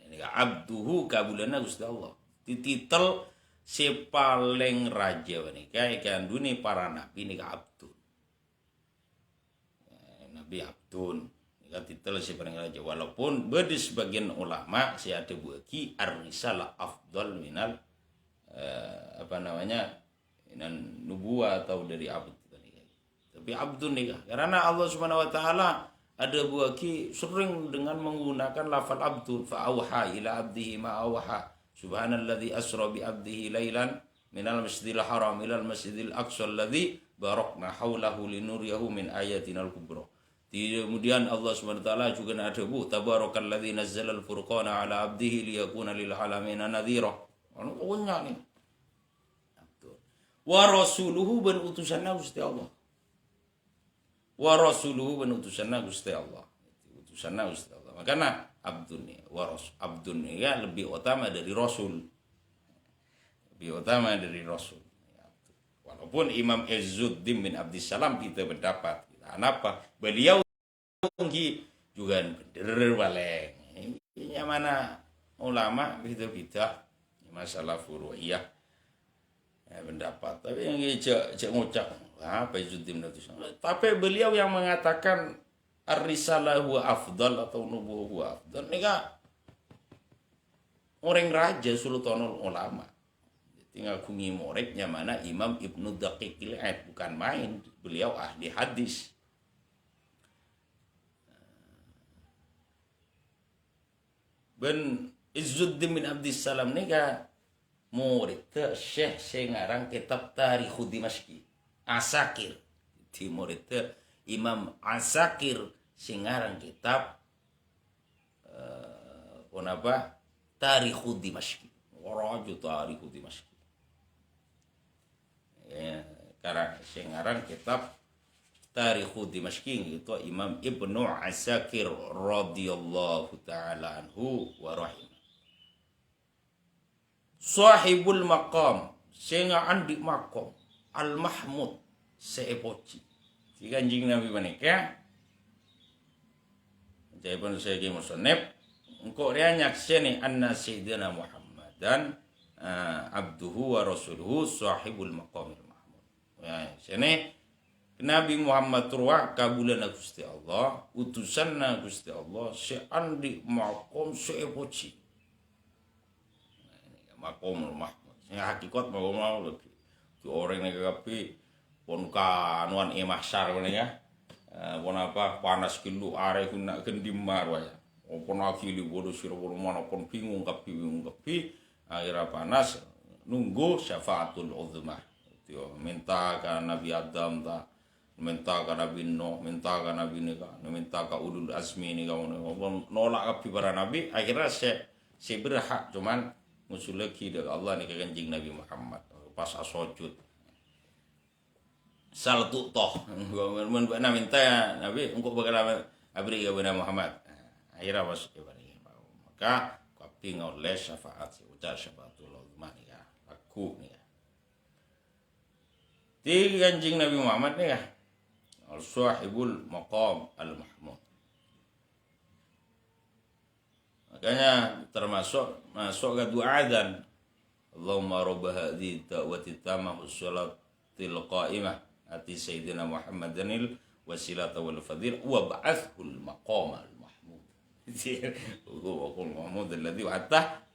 Ini abduhu kabulana Gusti Allah. Tititel si paling raja menika ikan dunia para nabi nika abdun. Nabi abdun nika titel si paling raja, walaupun beda sebagian ulama si ada buaki ar-risalah afdal minal nubuah atau dari abd. Tapi abdun nika karena Allah Subhanahu wa taala ada buaki sering dengan menggunakan lafal abdun, fa auha ila abdihi ma auha subhanalladzi asra bi abdihi lailan minal masjidil haram ilal masjidil aqsa alladzi barakna haulahu linuriyahu min ayatinal kubra. Kemudian Allah Subhanahu wa taala juga ada tabarakalladzi nazzala al-furqana ala abdihi liyakuna lil alamin nadhira. Ono punya nih. Wa rasuluhu ben utusanna Gusti Allah. Wa rasuluhu ben utusanna Gusti Allah. Utusanna Gusti Allah. Makanya abdun nih, abdun ya lebih utama dari rasul. Lebih utama dari rasul. Walaupun Imam Izzuddin bin Abdissalam kita berdapat, kenapa? Beliau juga bener baleng. Ini mana ulama kita masalah furu'iyah pendapat. Tapi yang cek ngucap apa Izzuddin bin Abdissalam. Tapi beliau yang mengatakan ar-risalah huwa afdal atau nubuwah huwa afdal. Nika orang raja sultanul ulama. Tinggal kungi muridnya mana Imam Ibnu Daqiqil Aid, bukan main. Beliau ahli hadis. Ben Izzuddin bin Abdissalam nika murid ke Syekh sengarang kitab Tarikhud Dimashqi. Asakir. Di murid ke Imam Asakir sengarang kitab Tarikhud Dimashqi. Waraju Tarikhud Dimashqi. Ya, karena sengarang kitab Tarikhud Dimashqi itu Imam Ibnu Asakir radhiyallahu taala anhu wa rahim. Sahibul maqam senga andi maqam al mahmud seepoci. Si kanjing Nabi menika jawaban saya ki musannif engko dia nyakseni anna sayyidina Muhammadan abduhu wa rasuluhu sahibul maqamil mahmud. Ya, sini Nabi Muhammad ruwa kabulana Gusti Allah, utusanna Gusti Allah seandi maqam seepoci. Maqamul mahmud. Sing hakikat mau lagi. Di orang nek kapi pon kanuan mahsyar menika. Pon apa panas kilu are guna gendimar wae. Pon akili bodo sira bodo mana pon bingung kapi. Akhirnya panas nunggu syafaatul uzma. Minta ke Nabi Adam ta, minta ke Nabi Nuh, minta ke Nabi nika, minta ke ulul azmi nika nolak kapi para nabi. Akhirnya saya berhak cuman musul lagi dari Allah nih kanjeng Nabi Muhammad pas asojud saltu toh men minta ya Nabi engkau bakal abri ke Nabi Muhammad akhirnya masuk ke maka kapi ngoleh syafaat ucap syafaatul uzma nih ya aku nih ya di kanjeng Nabi Muhammad nih ya al-sahibul maqam al-mahmud. Makanya termasuk masuk ke doa adzan. Allahumma rabb hadhihi da'wati tammah wassalatil qa'imah ati sayyidina Muhammadanil wasilata wal fadil wa ba'athul maqamal mahmud. Wa mahmud alladhi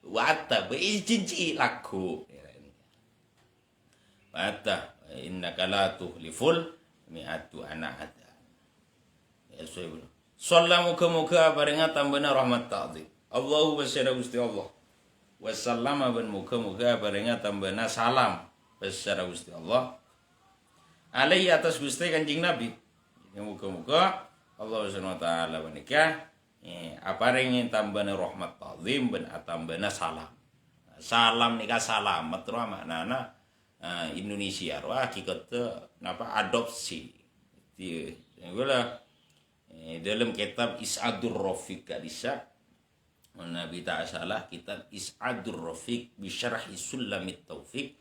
wa'atta bi'ijji laku. Wa'atta innaka la tuhliful mi'atu ana'ata. Ya sayyidina. Sallallahu muka barenga tambahna rahmat ta'zim. Allahu wasyara Gusti Allah. Wassallama ben muka barenga tambahna salam wasyara Gusti Allah. Alaihi atas Gusti Kanjeng Nabi. Muka Allah Subhanahu wa taala menika aparengin tambahna rahmat ta'zim ben tambahna salam. Salam nika salamet ro maknana Indonesia ro hakikatnya napa adopsi. Di gula dalam kitab Is'adur Rafiq kadisa Nabi Ta'ala kitab Is'adur Rafiq bisyarhi Sulamit Taufiq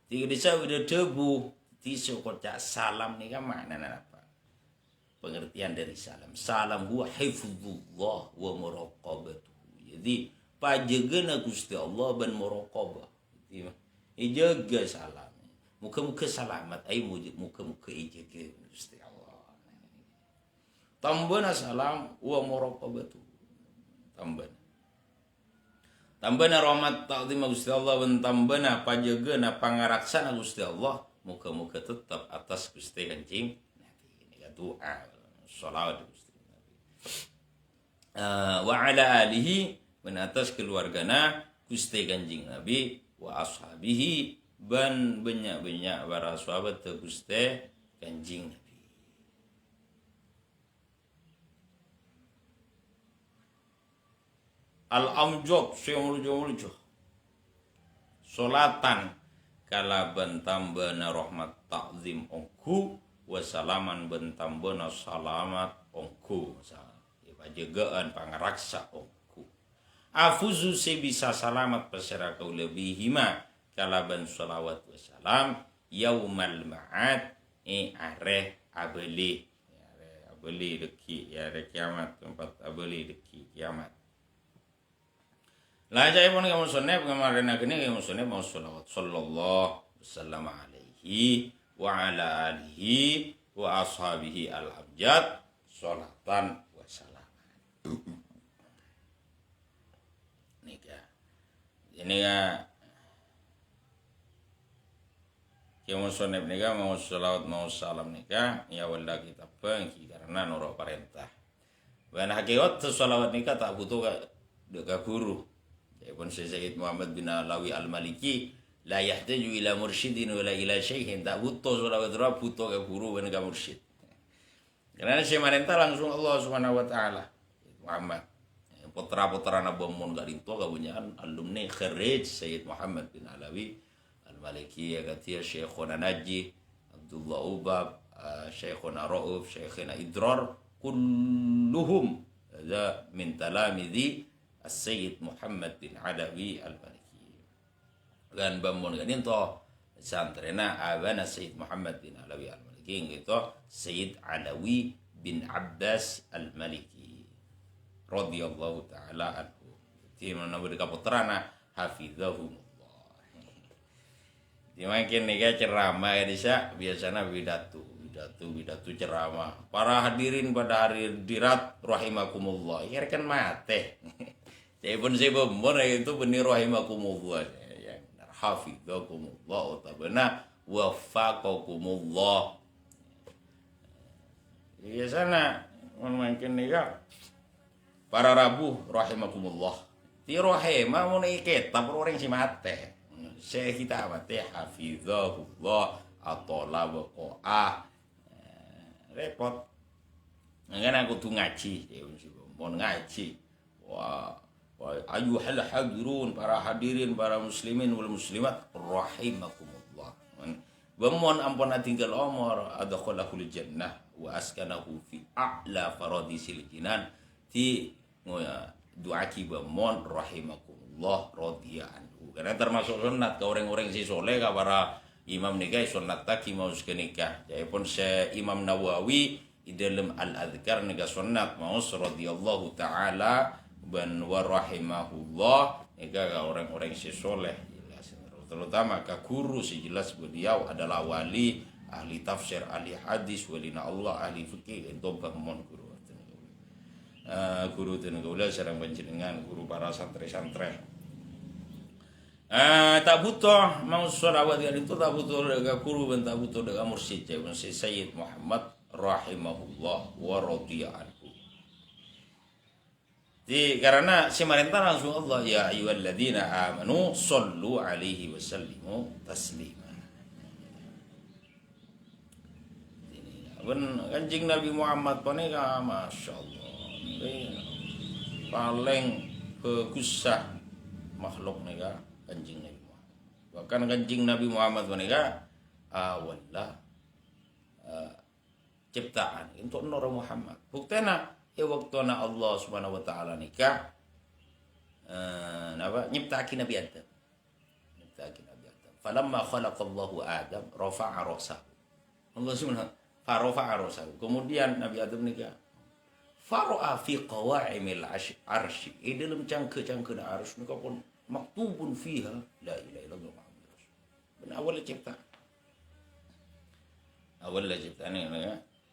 tiga desa udah debu tisu kocak salam nih kan maknanya apa pengertian dari salam. Salam huwa hifdzullah wa muraqabatuh. Jadi pajegeuna Gusti Allah ban muraqabah. Ijaga salam. Muka-muka salamat ai muka-muka ijaga Gusti Allah. Tambana salam wa muraqabatuh. Tambana rahmat ta'zim Gusti Allah ban tambana pajegeuna pangaraksana Gusti Allah muka-muka tetap atas Gusti Kanjeng Nabi. Ini doa salawat Gusti Nabi. Wa ala alihi ban atas keluargana Gusti Kanjeng Nabi wa ashabihi ban banyak-banyak para sahabat Gusti Kanjeng Nabi. Al-amjad seumur-umur solatan kalaban tambana rahmat ta'zim ongku wasalaman bentambana salamat ongku pajegaan pangaraksa ongku afuzu bisa salamat pasara kau lebih hima kalaban salawat wasalam yaumal ma'ad areh abeli deki ya areh kiamat tempat abeli deki kiamat. Lah jaya pun kamu sunne pengamarena gini kamu sunne mau salawat sallallahu wasallam alaihi wa ala alihi wa ashabihi al-abjad salatan wa salaman. Ini ya kamu sunne nika mau salawat mau salam nika ya wala kita pengki karena nurut perintah. Wan hakikat salawat nika tak butuh ka guru. Ibn Sayyid Muhammad bin Alawi Al-Maliki la yahtaju ila mursyidin wala ila syekhin, tak butuh salawat butuh ke guru dan ke mursyid. Karena si marenta langsung Allah Subhanahu wa taala. Muhammad putra-putra Nabi Muhammad garinto kabunyan alumni kharij Sayyid Muhammad bin Alawi Al-Maliki ya katia Syekhuna Naji Abdullah Ubab Syekhuna Rauf Syekhuna Idrar kulluhum hadza min talamidhi Sayyid Muhammad bin Alawi Al-Maliki. Dan bangun ganin to santrena abana Sayyid Muhammad bin Alawi Al-Maliki gitu Sayyid Alawi bin Abbas Al-Maliki radhiyallahu taala anhu. Di mana mereka putrana hafizahumullah. Di makin nih ceramah ya desa biasanya pidato ceramah. Para hadirin pada hari dirat rahimakumullah. Ini kan mate. Jadi pun saya benar itu benih rahimakumullah ya hafizakumullah tabana wafaqakumullah. Ya sana mungkin nika para rabu rahimakumullah. Ti rahimah mun kitab orang si mate. Saya kita mate hafizahullah atala waqa'ah. Repot. Ngan aku tuh ngaji, ya mau ngaji. Wah ayuhal hadirun para hadirin para muslimin wal muslimat rahimakumullah. Bamon ampun tinggal umur adkhalahul jannah wa askanahu fi a'la faradisil jinan ti doaki bamon rahimakumullah radhiya anhu. Karena termasuk sunat ke orang-orang si soleh ka para imam nikah sunat tak mau nikah. Jadi pun se Imam Nawawi di dalam al-adhkar nikah sunat mau radhiyallahu taala ban warahimahullah nika orang-orang si soleh jelas terutama ka guru si jelas beliau adalah wali ahli tafsir ahli hadis walina Allah ahli fikih itu bangun guru guru tenaga sareng panjenengan guru para santri-santri tak butuh mau sholawat itu tak butuh daga guru dan tak butuh daga mursyid Sayyid Muhammad rahimahullah wa radhiya anhu. Karena si marintah langsung Allah ya ayyuhalladzina amanu sallu alaihi wasallimu taslima. Ini Kanjeng Nabi Muhammad panika masyaallah. Paling bagusah makhluk nika Kanjeng Nabi Muhammad. Bahkan Kanjeng Nabi Muhammad panika awallah ciptaan untuk Nur Muhammad. Buktena ya waktu Allah Subhanahu wa taala nikah nyiptaki Nabi Adam. Falamma khalaqallahu Adam rafa'a ra'sahu. Allah Subhanahu farofa arosahu. Kemudian Nabi Adam nikah faro'a fi qawa'imil arsy. Dalam cangke-cangke arsy nikah pun maktubun fiha la ilaha illallah Muhammadur Rasulullah. Ben awal cipta. Awal cipta ni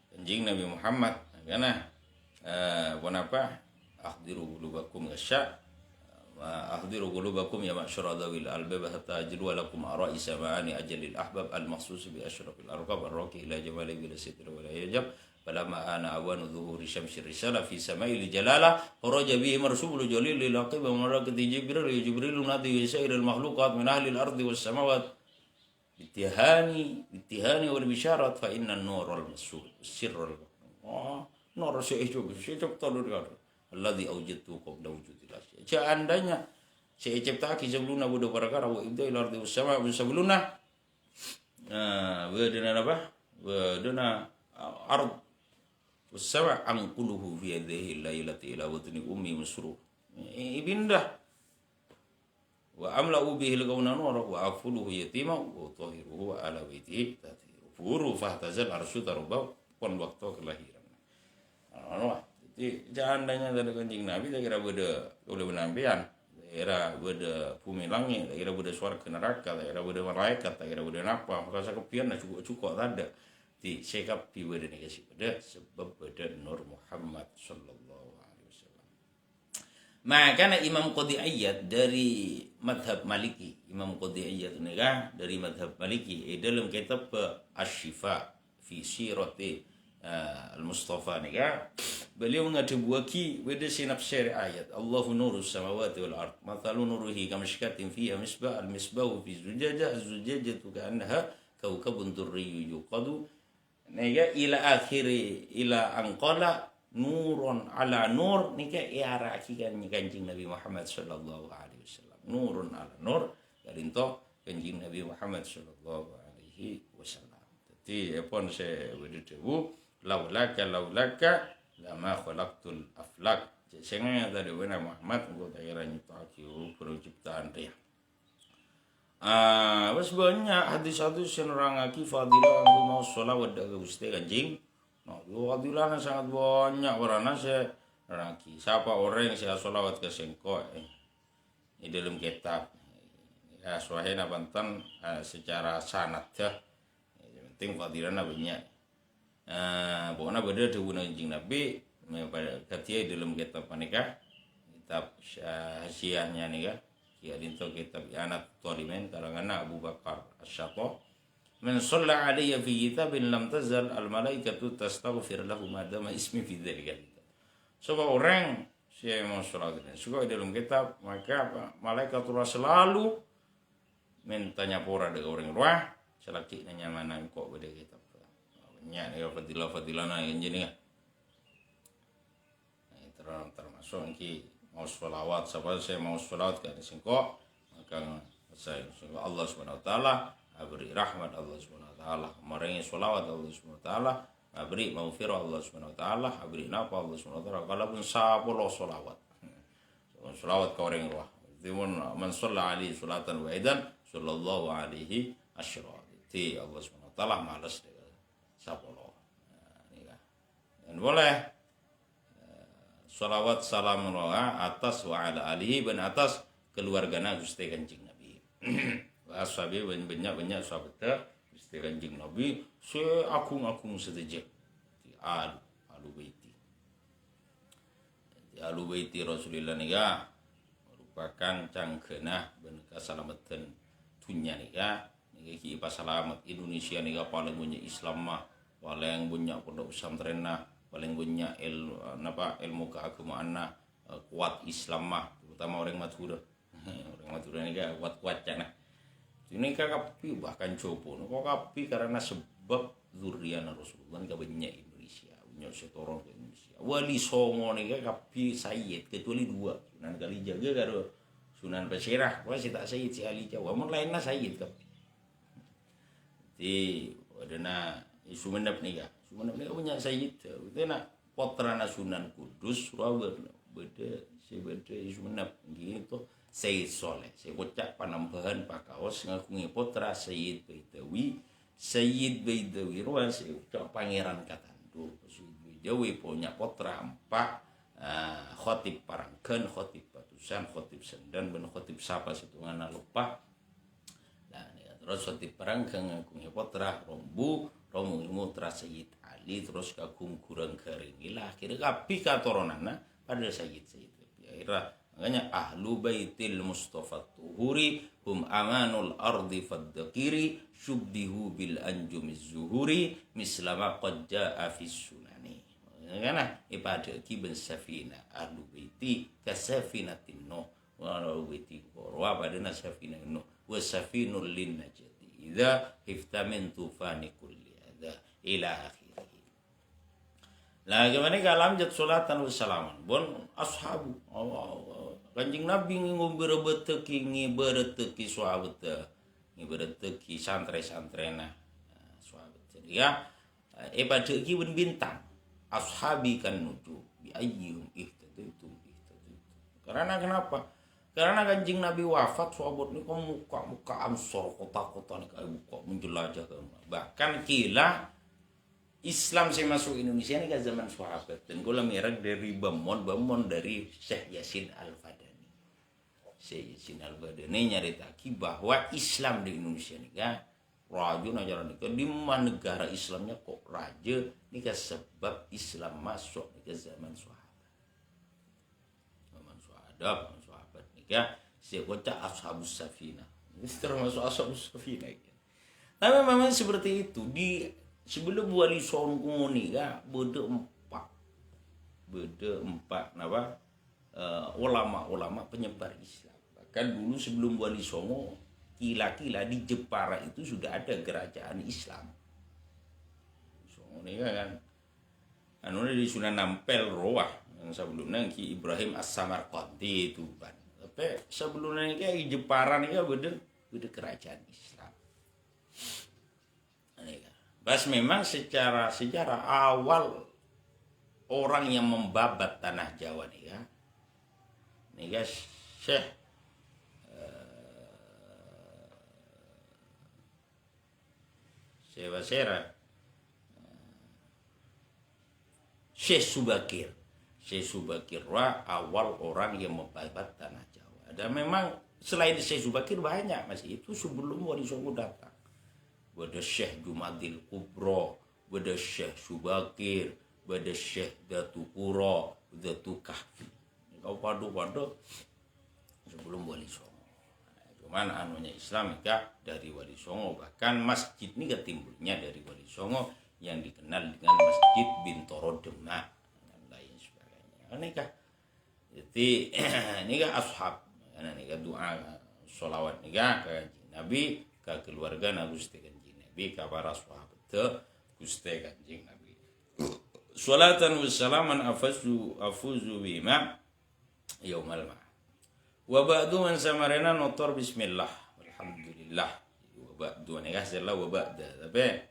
kanjing Nabi Muhammad kana apa akhdiru qulubakum gasya akhdiru qulubakum ya ma'syara dawil albab hatta ajru lakum ara'i sama'ani ajalil ahbab al makhsus bi asyrafil arqab ar-raqi ila jamali bil sitr wa la yajab falamma ana awanu dhuhuri syamsi risala fi sama'il jalala kharaja bihi marsulul jalil lil aqib wa marakati jibril nadi sairil makhluqat min ahli al-ardi was samawat bitihani wal bisyarat fa inna an-nur wal masul sirrul nur syai'ub talur alladhi awjadtu qabla wujudil asya. Seandainya saya ciptaki sebelumnya budak perkara wa ibda ila ardi sama sebelumnya wadana apa wadana ard wasama anquluhu fi yadihi lailati ila watni ummi masruh ibindah wa amla'u bihi al-qawna nur wa afuluhu yatima wa tahiruhu ala baitihi tatiru furu fahtazal arsyu tarubah pon waktu kelahiran. Jadi seandainya dari kanjing Nabi tak kira beda boleh penampian, tak kira beda bumi langit, tak kira beda swarga neraka, tak kira beda malaikat, tak kira beda napa, rasa kepian cukup tak ada. Di sekap pi beda negasi beda sebab beda Nur Muhammad sallallahu alaihi wasallam. Maka Imam Qadhi'iyat dari madhab Maliki, Imam Qadhi'iyat nikah dari madhab Maliki dalam kitab Asy-Syifa fi Sirati Al-Mustafa nikah beliau mengatabuaki pada sinafsir ayat Allahu nurus samawati wal ard mathalu nuruhi kamishkatin fiha misbah al-misbahu fi zujajah az-zujajatu ka'annaha kawkabun durriyyun yuqadu nikah ila akhiri ila anqala nurun ala nur nikah iarakikan kanjing Nabi Muhammad sallallahu alaihi wasallam nurun ala nur garinto kanjing Nabi Muhammad sallallahu alaihi wasallam. Jadi pun saya berdebu laulaka lama khalaqtul aflak. Sehingga tadi benar Muhammad engkau tak kira nyiptaki penciptaan dia. Bas banyak hadis-hadis yang nerangake fadilah anggo mau sholawat dak Gusti Kanjeng. Nah, fadilah sangat banyak warana saya nerangake. Siapa orang yang saya sholawat ke sengko di dalam kitab. Ya suahena bantan secara sanad ya. Yang penting fadilahna banyak. Pokoknya beda dengan kanjeng Nabi katia dalam kitab nikah kitab hasiahnya nikah kia dinto kitab anak Talimin karangan Abu Bakar Asy-Syatta man shalla alayya fi kitabin lam tazal al malaikatu tastaghfir lahu ma dama ismi fi dzalika. Sebab orang saya mau salat suka dalam kitab maka malaikat selalu mintanya pura dengan orang luar selaki nanya mana kok beda kitab nya ya fadilah yang jenis termasuk ki mau sholawat siapa saya mau sholawat ke singko maka saya Allah Subhanahu wa taala beri rahmat Allah Subhanahu wa taala maringi sholawat Allah Subhanahu wa taala beri maghfirah Allah Subhanahu wa taala beri napa Allah Subhanahu wa taala kalau pun sapuluh sholawat ke orang roh timun man shalla alaihi salatan wahidan sallallahu alaihi asyra ti Allah Subhanahu wa taala malas sapuluh dan boleh salawat salam atas wa ala alihi dan atas keluargana Gusti Kanjeng Nabi ashabi banyak sahabat Gusti Kanjeng Nabi seagung-agung sedejek di alu baiti Rasulullah nikah merupakan cangkenah ben kasalamatan dunya nikah ki pasalamat Indonesia nikah paling banyak Islam mah paling banyak pondok pesantren paling banyak ilmu keagamaan kuat Islam mah terutama orang Madura ini kan kuat cana ini kapi bahkan coba kok kapi karena sebab zuriat Rasulullah kan banyak Indonesia banyak setoron ke Indonesia wali songo nih kapi Sayyid kecuali dua Sunan Kalijaga karo Sunan Pasirah wah si tak Sayyid si Ali Jawa mun lainna Sayyid kapi di wadana Sumenep nih punya Sayyid itu nak potrana Sunan Kudus Surabaya beda Sumenep gitu Sayyid Soleh saya ucap panambahan pakaos ngakungi potra Sayyid Baitawi Sayyid Baidawi ruas pangeran katandu Sayyid Baidawi punya putra 4 khotib parangkeun, khotib batusan, khotib sendan, ben khotib sapa satungana lupa. Nah terus khotib parangkeun ngagung putra Rombu mutra Sayyid Ali terus kagum kurang kering ilah akhirnya kapi katoronana pada Sayyid akhirnya makanya ahlu baitil Mustafa tuhuri hum amanul ardi faddakiri syubbihu bil anjumiz zuhuri mislama qad jaa fis sunani karena ipada kiban safina ahlu baiti kasafinatin no wa baiti wa badana safina no wa safinul lin najati idza iftamintu fani kulli hadza ila akhirih. Nah gimana kalam jat salatan wassalaman bon ashabu Kanjeng Nabi ngibereteki sahabat ngibereteki santre-santrena sahabat ya pada kiun bintang ashabi kan nuju bi ayyum ihtadaitu karena kenapa? Karena Kanjeng Nabi wafat sahabat ni muka Ansor kota-kota ni buka menjelajah ke bahkan kila Islam saya masuk Indonesia ini ke zaman sahabat dan gue merek dari Bamon dari Syekh Yasin Al-Fadani. Syekh Yasin Al-Fadani nyaritaki bahwa Islam di Indonesia ini kan raja ajaran ini di mana negara Islamnya kok raja ini kan sebab Islam masuk ke zaman sahabat. Zaman sahabat ini kan saya kota Ashabus Safina. Ini termasuk Ashabus Safina kan. Tapi memang seperti itu di sebelum Wali Songo menikah beda empat ulama-ulama penyebar Islam. Bahkan dulu sebelum Wali Songo kila-kila di Jepara itu sudah ada kerajaan Islam. Songo ini kan di Sunan Ampel Roah yang sebelumnya Ki Ibrahim As-Samarqandi itu kan. Tapi sebelumnya ini Jepara ini beda kerajaan Islam. Bas memang secara sejarah awal orang yang membabat tanah Jawa nih ya Syekh Syekh Subakir awal orang yang membabat tanah Jawa. Dan memang selain Syekh Subakir banyak masih itu sebelum Wali Songo datang. Bada Syekh Jumadil Kubro, bada Syekh Subakir, bada Syekh Datu Kuro, Datu Kahfi. Kau padu-padu sebelum Wali Songo. Cuman anunya Islam dari Wali Songo. Bahkan masjid ini ketimbulnya dari Wali Songo yang dikenal dengan Masjid Bintoro Demak dan lain sebagainya. Ini jadi ini ashab. Ini doa sholawat ini ke Nabi ke keluarga Nabi Nabi ka para sahabat Gusti Kanjeng Nabi. Sholatan wassalaman afuzu bima yaumal ma. Wa ba'du man samarena notor bismillah alhamdulillah. Wa ba'du ni kasela wa ba'da tapi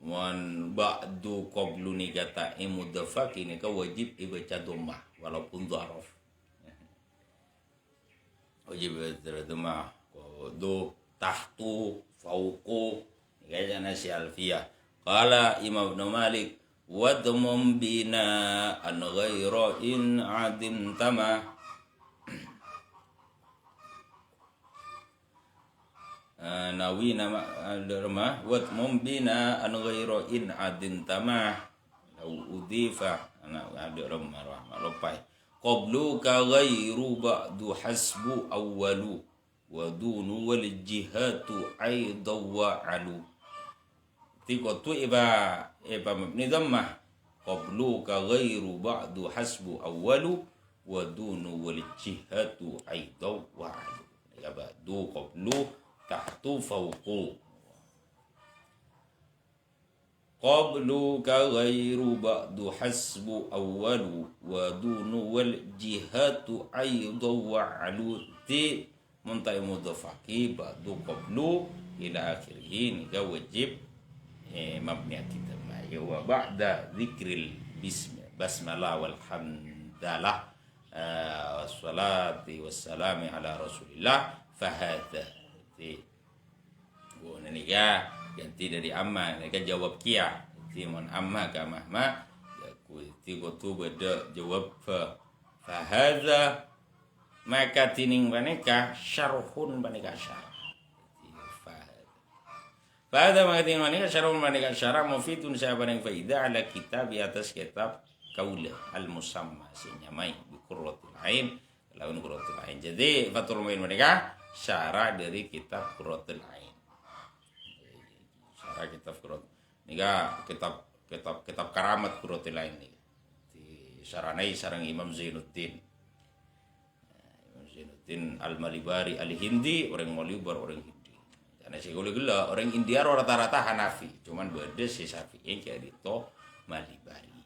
wan ba'du qablu ni kata imudafak ini ka wajib ibaca dhammah walaupun dharaf. Wajib ibaca dhammah do tahtu fauqu kayaknya nasi alfiyah qala Imam Ibnu Malik wadmum bina an ghaira in adim tama nawina derma wadmum bina an ghaira in adim tama udifa ana ada rahmah lopai qablu ka ghairu ba'du hasbu awwalu wadunu wal jihatu aidaw wa alu tikotu iba mabni dhammah qablu ka ghairu ba'du hasbu awwalu wadunu wal jihatu aidaw wa alu ya ba'du qablu tahtu fawqu qablu ka ghairu ba'du hasbu awwalu wadunu wal jihatu aidaw wa alu ti muntai mudhafaki ba'du qablu ila akhirih ini wajib mabni kita wa ba'da dzikril basmalah walhamdalah wassalati wassalamu ala rasulillah fahadha Oh, ini ya ganti dari amma, ini kan jawab kia. Jadi mon amma ka mahma, ya kuti kutu beda jawab fa. Fahadha maka tining baneka syarhun baneka syarah. Fahadha maka tining baneka syarhun baneka syarah mufidun sahabat yang faidah ala kitab di atas kitab kaulah al-musamma sinyamai bi qurratul ain lawan qurratul ain. Jadi Fathul Muin mereka syarah dari kitab Qurratul Ain. Syarah kitab Qurratul. Nika kitab karamat Qurratul Ain nih. Di saranai sareng Imam Zainuddin. Imam Zainuddin Al-Malibari Al-Hindi, orang Malibar orang Hindi. Karena sih kalau gila orang India rata-rata Hanafi, cuman beda si Syafi'i kayak itu Malibari.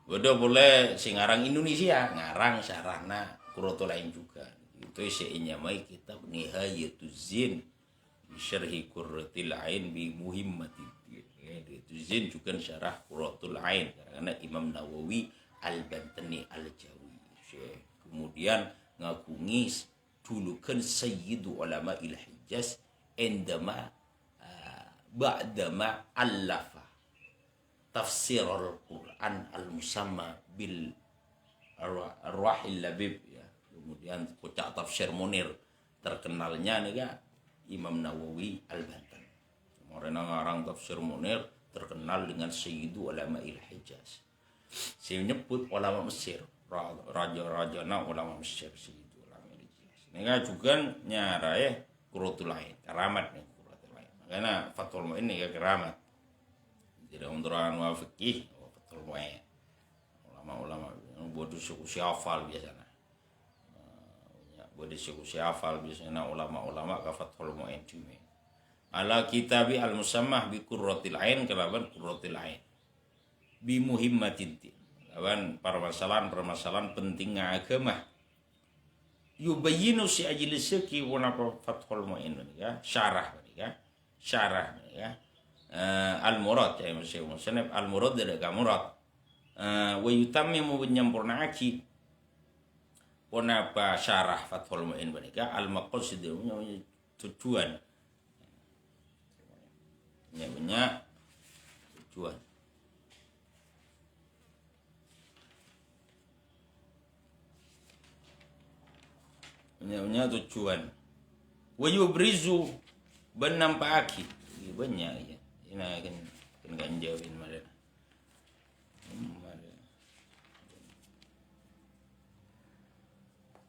Beda boleh si ngarang Indonesia, ngarang sarana Qurratul Ain juga. Itu isinya mai kitab Nihayatuz Zin bi syarhi Qurratul Ain bi Muhimmatid Din. Itu Zin juga syarah Qurratul Ain karena Imam Nawawi Al-Bantani Al-Jawi. Kemudian ngagungi julukan Sayyidu Ulama Il-Hijaz endama ba'dama allafa tafsir Al-Quran Al-Musamma bil Arwahil Labib ya. Kemudian kocak tafsir Munir terkenalnya nih ya Imam Nawawi Al-Bantan. Kemarin ngarang tafsir Munir terkenal dengan Sayyidu Ulama Il-Hijaz. Saya nyebut ulama Mesir, raja-rajana ulama Mesir Sayyidu Ulama Il-Hijaz. Ini juga nyarai Qurratul Ain, keramat nih Qurratul Ain. Makanya Fathul Muin ini ya keramat. Tidak menurut fikih Fathul Muin. Ulama-ulama bodoh suku syafal biasanya. Bodoh suku syafal biasanya ulama-ulama ka Fathul Muin cumi. Ala kitabi al-musammah bi Qurratil Ain kelaban Qurratil Ain. Bi muhimmatid din. Lawan permasalahan penting agama. Yubayyinu si ajlisaki wa Fathul Muin ya, syarah ya. Syarah ya. Al-murad ya Masya Allah. Al-murad dari murad. Wa yutammimu menyempurnakan apa syarah Fathul Muin mereka al-maqasid tujuan punya tujuan punya tujuan wa yubrizu benampaki banyak ya ini kan jawabin malah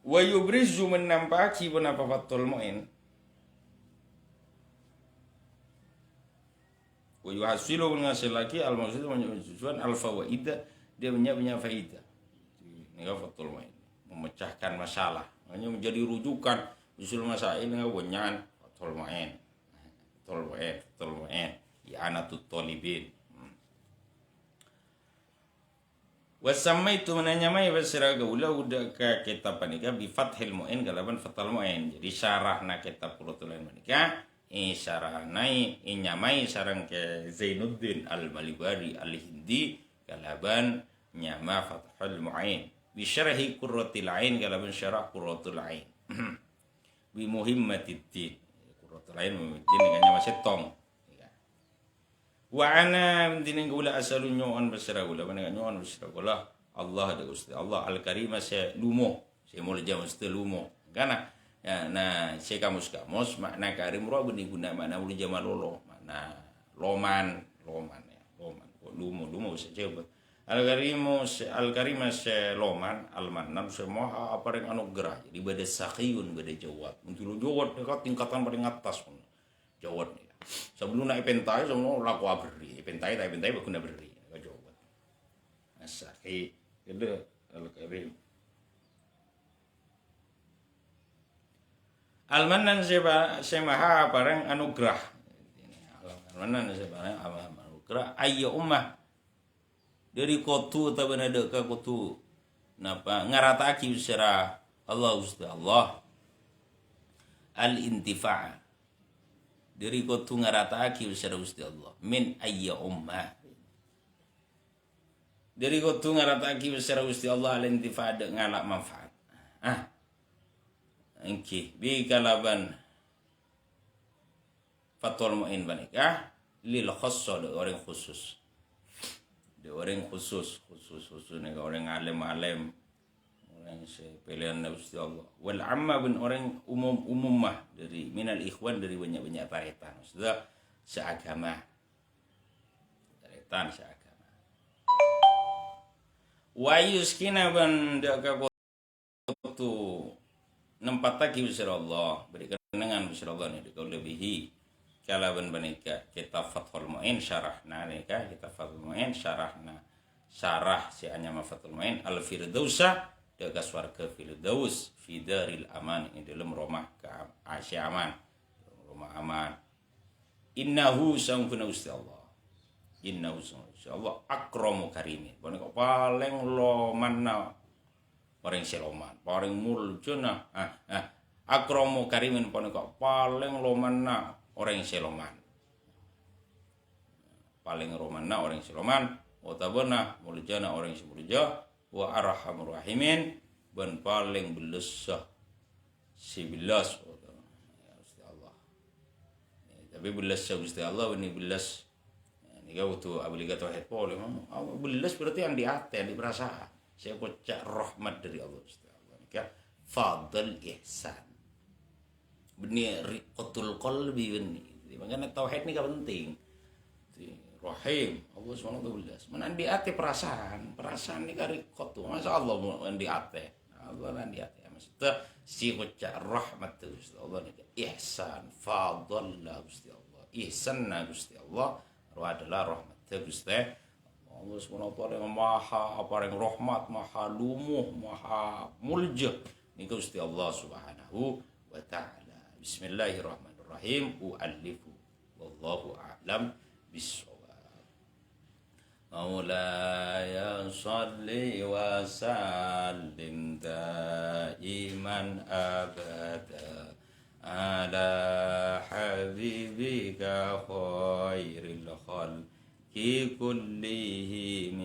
wa yubrizu menampaki benapa Fathul Muin wa yuhasilu menghasil lagi al-maksud tujuan al-fawaidah dia punya faidah. Ini Fathul Muin memecahkan masalah hanya menjadi rujukan usul masail dengan bunyan Fathul Muin i'anatut talibin. Wasamma itu menanyamai basira gaula udah ke kitab panika bi Fathil Muin kalaban Fathul Muin. Jadi syarahna kitab Qurratul Ain panika syarahna nyamai sareng ke Zainuddin Al-Malibari Al-Hindi kalaban nyama Fathul Muin. Bi syarhi Qurratul Ain kalaban syarah Qurratul Ain. Bi muhimmatid din. Qurratul Ain memitin dengan nyama setong. Wa ana dinin gula asalun nyoan basira gula mana nyoan basira gula Allah ada Gusti Allah al-Karim saya lumo saya mulai jam mesti lumo karena ya nah saya kamus makna karim ro benih guna makna mulai jam lolo makna loman ya loman lumo saya coba al-Karim saya loman al-Mannan semua apa yang anugerah jadi beda sakhiyun beda jawab untuk jawab dekat tingkatan paling atas pun jawab sebelum naik pentai semua laku beri pentai berguna beri jawab asaki itu al-Karim al-Mannan semaha barang anugerah al-Mannan semaha anugerah ayya ummah dari kotu atau benada ke kotu napa ngarataki secara Allah Gusti Allah al-intifa' dari kotu ngarataki secara Gusti Allah min ayya ummah dari kotu ngarataki secara Gusti Allah al-intifa' ngalak manfaat engki bi kalaban Fathul Mu'in banikah lil khassa de orang khusus. De orang khusus nih orang alim-alim. Orang pilihan Gusti Allah. Wal amma bin orang umum mah dari minal ikhwan dari banyak-banyak paretan. Sudah seagama. Paretan seagama. Wa yuskina ban daga tu nempat lagi Gusti Allah berikan dengan Gusti Allah ni dikau lebihi kalaban banika kitab Fathul Mu'in syarahna nika kitab Fathul Mu'in syarahna syarah si anyama Fathul Mu'in al firdausa daga swarga firdaus fi daril aman di dalam rumah ke asy aman rumah aman innahu sangkuna Gusti Allah innahu Gusti Allah akramu karimin banika paling lomanna orang seloman paling muljuna akramu karimin panika paling lomanna orang seloman paling romanna orang seloman watabana muljana orang semulja wa arhamur rahimin ban paling belasah si belas Gusti Allah tapi belas Gusti Allah ini belas ini kau tu abiliga tauhid pole belas berarti yang di hati yang di perasaan saya kocak rahmat dari Allah Gusti Allah ini fadl ihsan benih riqatul qalbi benih makanya tauhid ini penting rahim Allah SWT mana di hati perasaan ini kan riqatu masa Allah di hati Allah di hati maksudnya si kocak rahmat Gusti Allah ini ihsan fadl Gusti Allah ihsan Gusti Allah adalah rahmat Gusti Allah SWT yang maha paling rahmat maha lumuh maha mulja ini Gusti Allah Subhanahu wa ta'ala. Bismillahirrahmanirrahim. U'allifu wallahu a'lam bissawab. Maulaya salli wa sallim daiman abada ala habibika khairil khalqi kullihim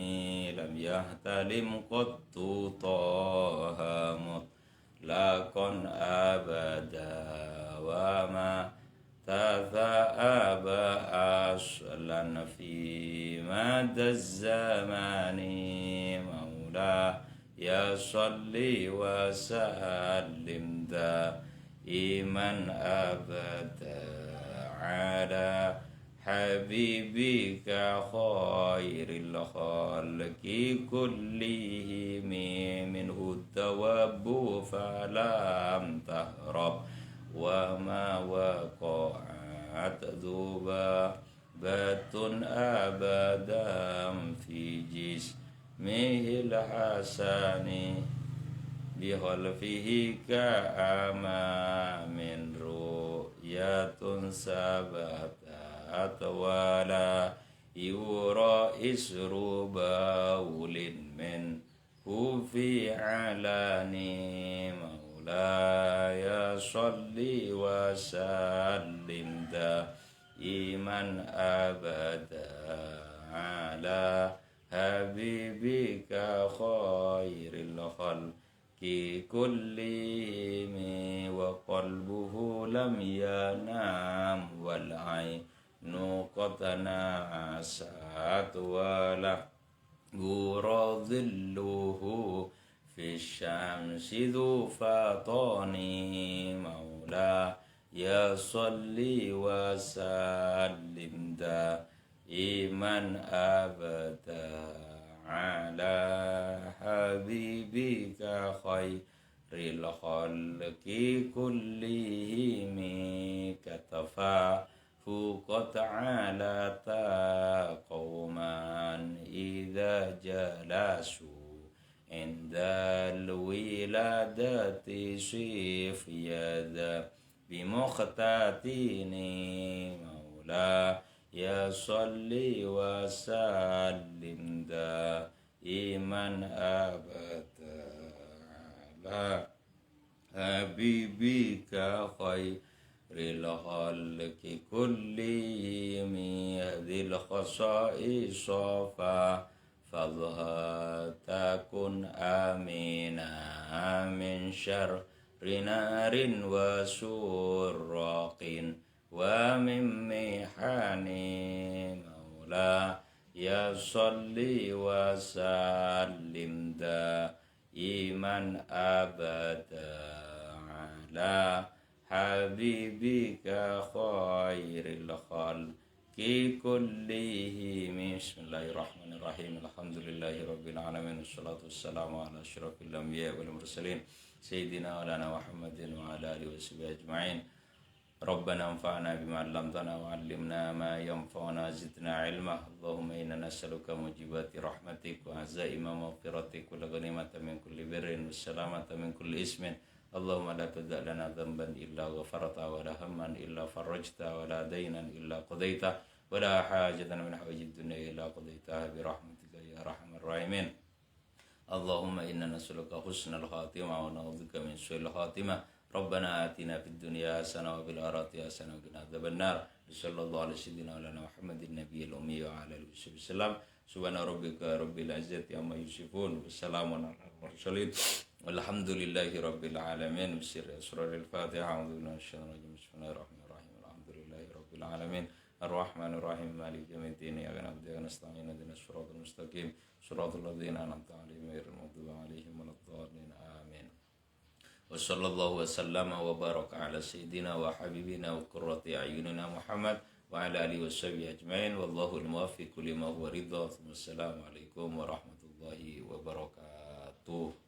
lam yahtalim qattu taha mutlaqan abada wa ma taza'aba aslan fi madaz zamani maula ya salli wa sallim daiman abada ala habibika khairil khalqi kullihim minhu tawabbu falam tahrab wa ma waqa'at dhuba batun abadam fi jismihil hasani bihalfihi ka'ama min ru'yatun sabatat wala yura isru baulin min hufi alani maulaya salli wa sallim daiman abada ala habibika khairil khalqi kullihim wa qalbuhu lam yanam wal ainu qad na'asat wala guradhilluhu fi syamsi dhu fatani maula ya salli wa sallim daiman abada ala habibika khairil khalqi kullihim katafahu ta'ala qauman idza jalasu indal wiladati sifyada bimukhtatini maula ya salli wa sallim daiman abada ala habibika khairil khalqi kullihim hadhil khasa'isa fadha takun amina min syarri narin wa surraqin ومن محن مولاي صل وسلم دائما أبدا على حبيبك خير الخلق كلهم. بسم الله الرحمن الرحيم. الحمد لله رب العالمين والصلاة والسلام على أشرف الأنبياء والمرسلين سيدنا مولانا محمد وعلى آله وصحبه أجمعين. ربنا انفعنا بما علمتنا وعلمنا ما ينفعنا زدنا علما. اللهم إنا نسألك موجبات رحمتك وعزائم مغفرتك والغنيمة من كل بر والسلامة من كل اسم. اللهم لا تدع لنا ذنبا إلا غفرته ولا هما إلا فرجته ولا دينا إلا قضيته ولا حاجة من حوائج الدنيا إلا قضيتها برحمتك يا أرحم الراحمين. اللهم إنا نسألك حسن الخاتمة ونعوذ بك من سوء الخاتمة. ربنا آتنا في الدنيا حسنة وفي الآخرة حسنة وقنا عذاب النار. صلى الله على سيدنا مولانا محمد النبي الأمي وعلى آله وصحبه وسلم. سبحان ربك رب العزة عما يصفون وسلام على المرسلين والحمد لله رب العالمين. بسر أسرار الفاتحة. أعوذ بالله من الشيطان الرجيم. بسم الله الرحمن الرحيم. الحمد لله رب العالمين الرحمن الرحيم مالك يوم الدين. إياك نعبد وإياك نستعين اهدنا الصراط المستقيم صراط الذين أنعمت عليهم غير المغضوب عليهم ولا الضالين آمين. وصلى الله وسلم وبارك على سيدنا وحبيبنا وقرة أعيننا محمد وعلى آله وصحبه أجمعين. والله الموفق لما هو رضا. السلام عليكم ورحمة الله وبركاته.